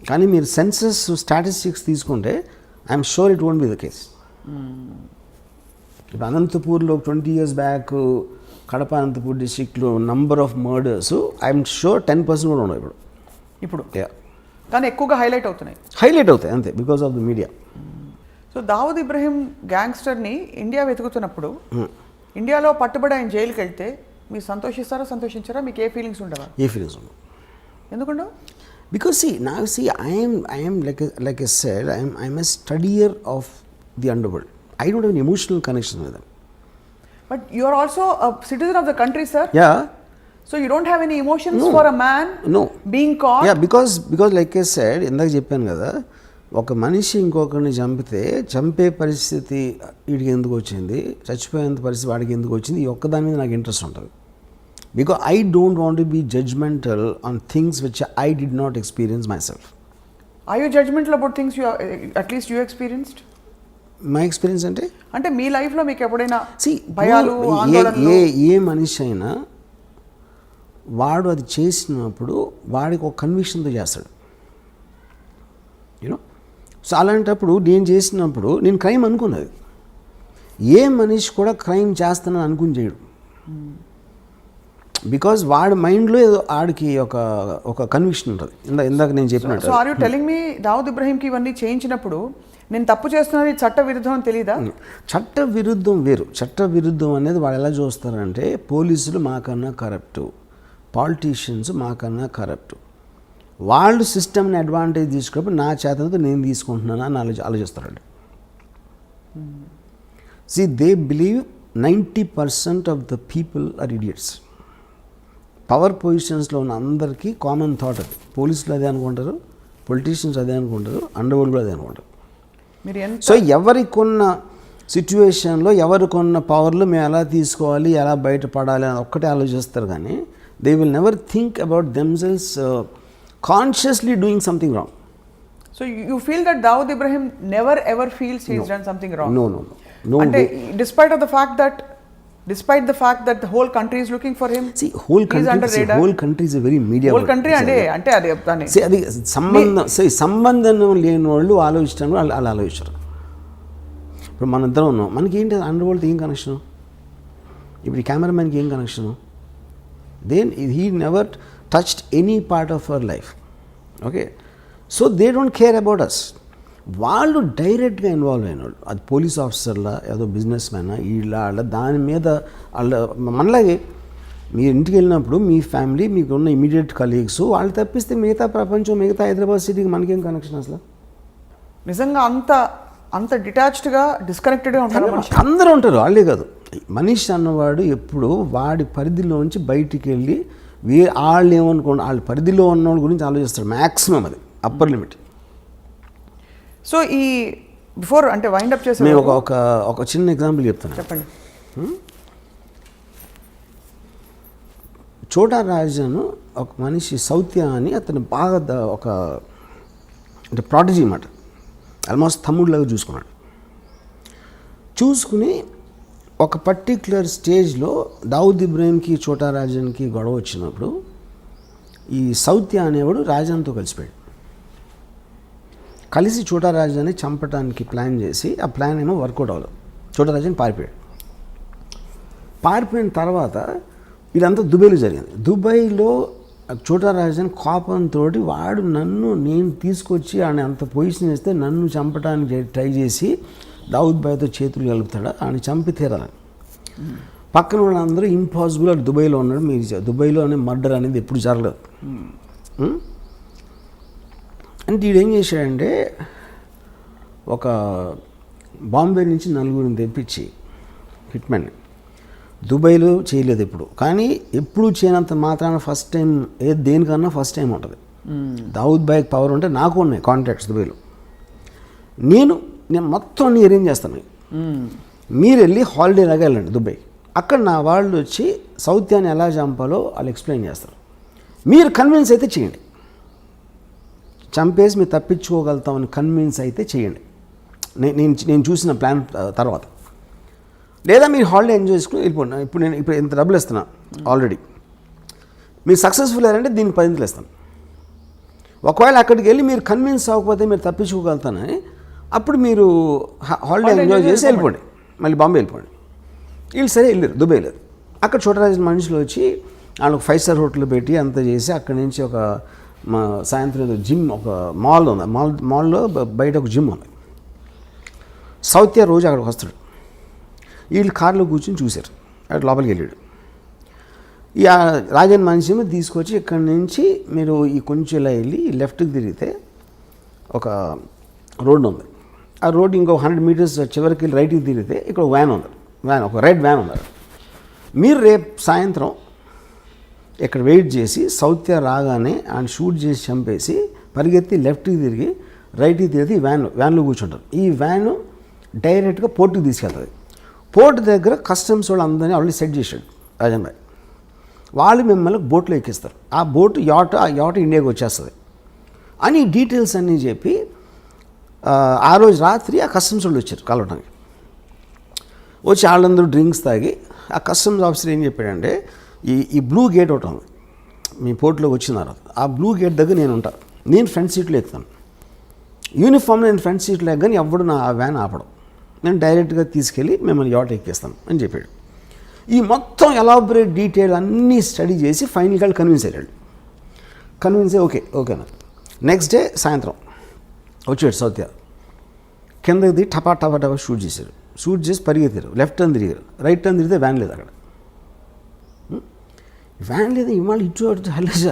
కానీ మీరు సెన్సస్ స్టాటిస్టిక్స్ తీసుకుంటే I'm sure it won't be the case. ఇప్పుడు అనంతపూర్లో 20 years బ్యాక్ కడప అనంతపూర్ డిస్ట్రిక్ట్లో number of murders I'm sure 10% కూడా ఉండవు ఇప్పుడు. కానీ ఎక్కువగా హైలైట్ అవుతాయి అంతే, because of the media. So Dawood Ibrahim గ్యాంగ్స్టర్ని ఇండియా వెతుకుతున్నప్పుడు ఇండియాలో పట్టుబడి ఆయన జైలుకి వెళ్తే మీరు సంతోషించారా? మీకు ఏ ఫీలింగ్స్ ఉండవా? ఏ ఫీలింగ్స్ ఉండవు. ఎందుకుండవు? Because I am like I said, I am a studier of the underworld. I don't have an emotional connection with them. But you are also a citizen of the country, sir. Yeah. So you don't have any emotions for a man being caught? Yeah, because like I said, ఇందాక చెప్పాను కదా, ఒక మనిషి ఇంకొకరిని చంపే పరిస్థితి వీడికి ఎందుకు వచ్చింది, చచ్చిపోయేంత పరిస్థితి వాడికి ఎందుకు వచ్చింది, ఈ ఒక్కదాని మీద నాకు ఇంట్రెస్ట్ ఉంటుంది. Because I don't want to be judgmental on things which I did not experience myself. Are you judgmental about things at least you experienced? My experience అంటే మీ లైఫ్లో మీకు ఎప్పుడైనా భయాలు, ఏ మనిషి అయినా వాడు అది చేసినప్పుడు వాడికి ఒక కన్విక్షన్తో చేస్తాడు, యూనో. సో అలాంటప్పుడు నేను చేసినప్పుడు నేను క్రైమ్ అనుకున్నది. ఏ మనిషి కూడా క్రైమ్ చేస్తానని అనుకుని చేయడు. బికాజ్ వాడి మైండ్లో ఏదో ఆడికి ఒక కన్విక్షన్ ఉంటుంది. ఇందాక నేను చెప్పినట్టు. So are you telling me Dawood ఇబ్రహీంకి ఇవన్నీ చేయించినప్పుడు నేను తప్పు చేస్తున్నది చట్ట విరుద్ధం అని తెలీదా? చట్ట విరుద్ధం వేరు. చట్ట విరుద్ధం అనేది వాళ్ళు ఎలా చూస్తారంటే, పోలీసులు మాకన్నా కరప్టు, పాలిటీషియన్స్ మాకన్నా కరప్టు, వాళ్ళు సిస్టమ్ని అడ్వాంటేజ్ తీసుకున్నప్పుడు నా చేతనతో నేను తీసుకుంటున్నాను అని ఆలోచిస్తారండి. See, they believe 90% of the people are idiots. Power పొజిషన్స్లో ఉన్న అందరికీ కామన్ థాట్ అది. పోలీసులు అదే అనుకుంటారు, పొలిటీషియన్స్ అదే అనుకుంటారు, అండర్వరల్డ్ కూడా అదే అనుకుంటారు. సో ఎవరికొన్న సిచ్యువేషన్లో ఎవరికొన్న పవర్లు మేము ఎలా తీసుకోవాలి, ఎలా బయటపడాలి అని ఒక్కటే ఆలోచిస్తారు. కానీ they will never think about themselves consciously doing something wrong. So you feel that Dawood Ibrahim never ever feels he has done something wrong? No. అంటే despite the fact that the whole country is looking for him. See, whole country is a very media. Whole country అంటే అది see అది సంబంధం లేని వాళ్ళు ఆలోచించడం అలా ఆలోచించరు. ఇప్పుడు మన ఇద్దరం ఉన్నాం, మనకి ఏంటి అండర్ వరల్డ్ ఏం కనెక్షను? ఇప్పుడు ఈ కెమెరామెన్కి ఏం connection? Then he never touched any part of our life. Okay, so they don't care about us. వాళ్ళు డైరెక్ట్గా ఇన్వాల్వ్ అయిన వాళ్ళు, అది పోలీస్ ఆఫీసర్లా, ఏదో బిజినెస్ మ్యానా, వీళ్ళ దాని మీద వాళ్ళ మనలాగే మీరు ఇంటికి వెళ్ళినప్పుడు మీ ఫ్యామిలీ, మీకు ఉన్న ఇమీడియట్ కలీగ్స్, వాళ్ళు తప్పిస్తే మిగతా ప్రపంచం, మిగతా హైదరాబాద్ సిటీకి మనకేం కనెక్షన్ అసలు? నిజంగా అంత డిటాచ్డ్గా, డిస్కనెక్టెడ్గా ఉంటారు. అందరూ ఉంటారు, వాళ్ళే కాదు. మనిషి అన్నవాడు ఎప్పుడు వాడి పరిధిలోంచి బయటికి వెళ్ళి వాళ్ళు ఏమనుకోండి, వాళ్ళ పరిధిలో ఉన్న వాళ్ళ గురించి ఆలోచిస్తాడు మ్యాక్సిమం, అది అప్పర్ లిమిట్. సో ఈ బిఫోర్ అంటే వైండ్ అప్ చేసే నేను ఒక చిన్న ఎగ్జాంపుల్ చెప్తాను. చెప్పండి. చోటా రాజాను ఒక మనిషి సౌత్య అని అతను బాగా ఒక అంటే ప్రాటజీ అన్నమాట, ఆల్మోస్ట్ తమ్ముడిలాగా చూసుకున్నాడు. చూసుకుని ఒక పర్టిక్యులర్ స్టేజ్లో దావుద్ ఇబ్రాహింకి చోటా రాజన్కి గొడవ వచ్చినప్పుడు ఈ సౌత్య అనేవాడు రాజాన్తో కలిసిపోయాడు. కలిసి చోటా రాజాని చంపడానికి ప్లాన్ చేసి ఆ ప్లాన్ ఏమో వర్కౌట్ అవ్వదు. చోటా రాజాని పారిపోయాడు. పారిపోయిన తర్వాత ఇదంతా దుబాయ్లో జరిగింది. దుబాయ్లో చోటా రాజాని కోపంతో వాడు నేను తీసుకొచ్చి ఆయన అంత పొజిషన్ వేస్తే నన్ను చంపడానికి ట్రై చేసి దావుద్ భాయ్తో చేతులు కలుపుతాడు, ఆయన చంపి తీరాలని. పక్కన వాళ్ళందరూ ఇంపాసిబుల్, అది దుబాయ్లో ఉన్నాడు, మీరు దుబాయ్లోనే మర్డర్ అనేది ఎప్పుడు జరగలేదు. అంటే వీడు ఏం చేశాడంటే ఒక బాంబే నుంచి 4 తెప్పించి హిట్మెన్ దుబాయ్లో చేయలేదు ఎప్పుడు, కానీ ఎప్పుడు చేయనంత మాత్రాన ఫస్ట్ టైం దేనికన్నా ఫస్ట్ టైం ఉంటుంది. దావుద్ భాయ్కి పవర్ ఉంటే నాకు ఉన్నాయి కాంటాక్ట్స్ దుబాయ్లో. నేను మొత్తం అన్ని అరేంజ్ చేస్తాను. మీరు వెళ్ళి హాలిడే లాగా వెళ్ళండి దుబాయ్, అక్కడ నా వాళ్ళు వచ్చి సౌత్యాన్ని ఎలా చంపాలో వాళ్ళు ఎక్స్ప్లెయిన్ చేస్తారు. మీరు కన్విన్స్ అయితే చేయండి, చంపేసి మీరు తప్పించుకోగలుగుతామని కన్విన్స్ అయితే చేయండి నేను చూసిన ప్లాన్ తర్వాత. లేదా మీరు హాలిడే ఎంజాయ్ చేసుకుని వెళ్ళిపోండి. ఇప్పుడు ఇంత డబ్బులు ఇస్తున్నా ఆల్రెడీ, మీరు సక్సెస్ఫుల్ అయ్యారంటే దీనికి 10 ఇస్తాను. ఒకవేళ అక్కడికి వెళ్ళి మీరు కన్విన్స్ అవ్వకపోతే మీరు తప్పించుకోగలుగుతానని అప్పుడు మీరు హాలిడే ఎంజాయ్ చేసి వెళ్ళిపోండి, మళ్ళీ బాంబే వెళ్ళిపోండి. వీళ్ళు సరే వెళ్ళారు దుబాయ్ లేదు. అక్కడ చోటరాజు మనుషులు వచ్చి వాళ్ళకి 5 స్టార్ హోటల్ పెట్టి అంతా చేసి అక్కడి నుంచి ఒక సాయంత్రం జిమ్, ఒక మాల్ ఉంది, మాల్లో బయట ఒక జిమ్ ఉంది. సౌత్య రోజు అక్కడికి వస్తాడు. వీళ్ళు కార్లో కూర్చొని చూశారు, అక్కడ లోపలికి వెళ్ళాడు. ఈ రాజన్ మనిషి తీసుకొచ్చి ఇక్కడి నుంచి మీరు ఈ కొంచెం ఇలా వెళ్ళి లెఫ్ట్కి తిరిగితే ఒక రోడ్డు ఉంది, ఆ రోడ్డు ఇంకో 100 మీటర్స్ చివరికి వెళ్ళి రైట్కి తిరిగితే ఇక్కడ వ్యాన్ ఉంది, ఒక రెడ్ వ్యాన్ ఉంది. మీరు రేపు సాయంత్రం ఇక్కడ వెయిట్ చేసి సౌత్య రాగానే ఆయన షూట్ చేసి చంపేసి పరిగెత్తి లెఫ్ట్కి తిరిగి రైట్కి తిరిగి వ్యాన్లో కూర్చుంటారు. ఈ వ్యాను డైరెక్ట్గా పోర్టుకి తీసుకెళ్తుంది. పోర్టు దగ్గర కస్టమ్స్ వాళ్ళు అందరినీ ఆల్రెడీ సెట్ చేశాడు రాజన్ భాయ్. వాళ్ళు మిమ్మల్ని బోట్లో ఎక్కిస్తారు. ఆ బోటు యాట ఇండియాకి వచ్చేస్తుంది అని డీటెయిల్స్ అన్నీ చెప్పి ఆ రోజు రాత్రి ఆ కస్టమ్స్ వాళ్ళు వచ్చారు కలవడానికి. వచ్చి వాళ్ళందరూ డ్రింక్స్ తాగి ఆ కస్టమ్స్ ఆఫీసర్ ఏం చెప్పాడంటే ఈ బ్లూ గేట్ ఒకటి ఉంది మీ పోర్టులోకి వచ్చిన తర్వాత, ఆ బ్లూ గేట్ దగ్గర నేను ఉంటాను, నేను ఫ్రంట్ సీట్లో ఎక్కుతాను, యూనిఫామ్ నేను ఫ్రంట్ సీట్లో ఎక్కని ఎవడు నా వ్యాన్ ఆపడం, నేను డైరెక్ట్గా తీసుకెళ్ళి మిమ్మల్ని యాట ఎక్కిస్తాను అని చెప్పాడు. ఈ మొత్తం ఎలాబరేట్ డీటెయిల్ అన్నీ స్టడీ చేసి ఫైనల్గా కన్విన్స్ అయ్యాడు. కన్విన్స్ అయ్యి ఓకేనా. నెక్స్ట్ డే సాయంత్రం వచ్చాడు సౌత్య, కిందకి దిగి టపా షూట్ చేశారు. షూట్ చేసి పరిగెత్తారు, లెఫ్ట్ టర్న్ తిరిగారు, రైట్ టర్న్ తిరిగితే వ్యాన్ లేదు అక్కడ. వ్యాన్ లేదు, ఇవాళ ఇటు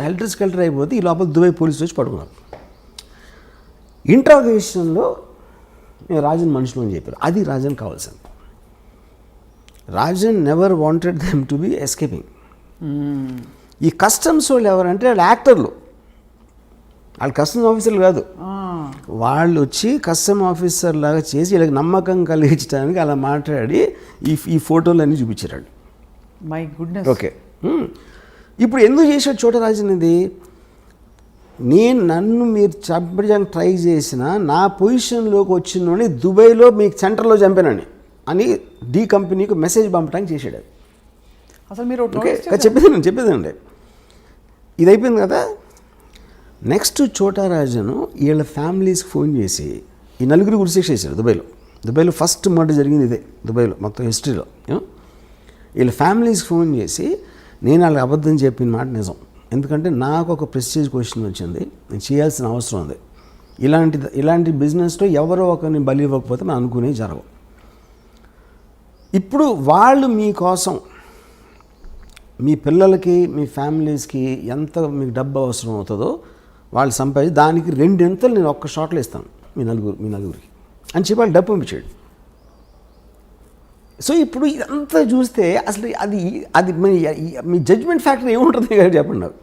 హెల్టర్ స్కెల్టర్ అయిపోతే ఈ లోపల దుబాయ్ పోలీసులు వచ్చి పడుకున్నారు. ఇంట్రాగేషన్లో నేను రాజన్ మనుషులు అని చెప్పారు, అది రాజన్ కావాల్సింది. Rajan never wanted them to be escaping. ఈ కస్టమ్స్ వాళ్ళు ఎవరంటే వాళ్ళు యాక్టర్లు, వాళ్ళు కస్టమ్స్ ఆఫీసర్లు కాదు. వాళ్ళు వచ్చి కస్టమ్ ఆఫీసర్ లాగా చేసి వీళ్ళకి నమ్మకం కలిగించడానికి అలా మాట్లాడి ఈ ఫోటోలన్నీ చూపించారు. My goodness. ఓకే, ఇప్పుడు ఎందుకు చేశాడు చోటరాజన్ ఇది? నన్ను మీరు చంపడానికి ట్రై చేసిన నా పొజిషన్లోకి వచ్చినోని దుబాయ్లో మీకు సెంటర్లో చంపానని అని డి కంపెనీకి మెసేజ్ పంపడానికి చేశాడు. అసలు మీరు ఓకే చెప్పేదండి. ఇది అయిపోయింది కదా. నెక్స్ట్ చోటరాజను వీళ్ళ ఫ్యామిలీస్కి ఫోన్ చేసి ఈ 4 గురిసేసి చేశారు దుబాయ్లో ఫస్ట్ మర్డర్ జరిగింది ఇదే దుబాయ్లో మొత్తం హిస్టరీలో. వీళ్ళ ఫ్యామిలీస్కి ఫోన్ చేసి నేను వాళ్ళకి అబద్ధం చెప్పిన మాట నిజం, ఎందుకంటే నాకు ఒక ప్రెస్టీజ్ క్వశ్చన్ వచ్చింది, నేను చేయాల్సిన అవసరం ఉంది, ఇలాంటి బిజినెస్లో ఎవరో ఒకరిని బలి ఇవ్వకపోతే మనం అనుకునేవి జరగవు. ఇప్పుడు వాళ్ళు మీకోసం మీ పిల్లలకి మీ ఫ్యామిలీస్కి ఎంత మీకు డబ్బు అవసరం అవుతుందో వాళ్ళు సంపాదించి దానికి 2 ఎంతలు నేను ఒక్క షాట్లో ఇస్తాను మీ నలుగురికి అని చెప్పి వాళ్ళు డబ్బు పంపించాడు. సో ఇప్పుడు ఇదంతా చూస్తే అసలు అది మీ జడ్జ్మెంట్ ఫ్యాక్టర్ ఏముంటుంది చెప్పండి నాకు.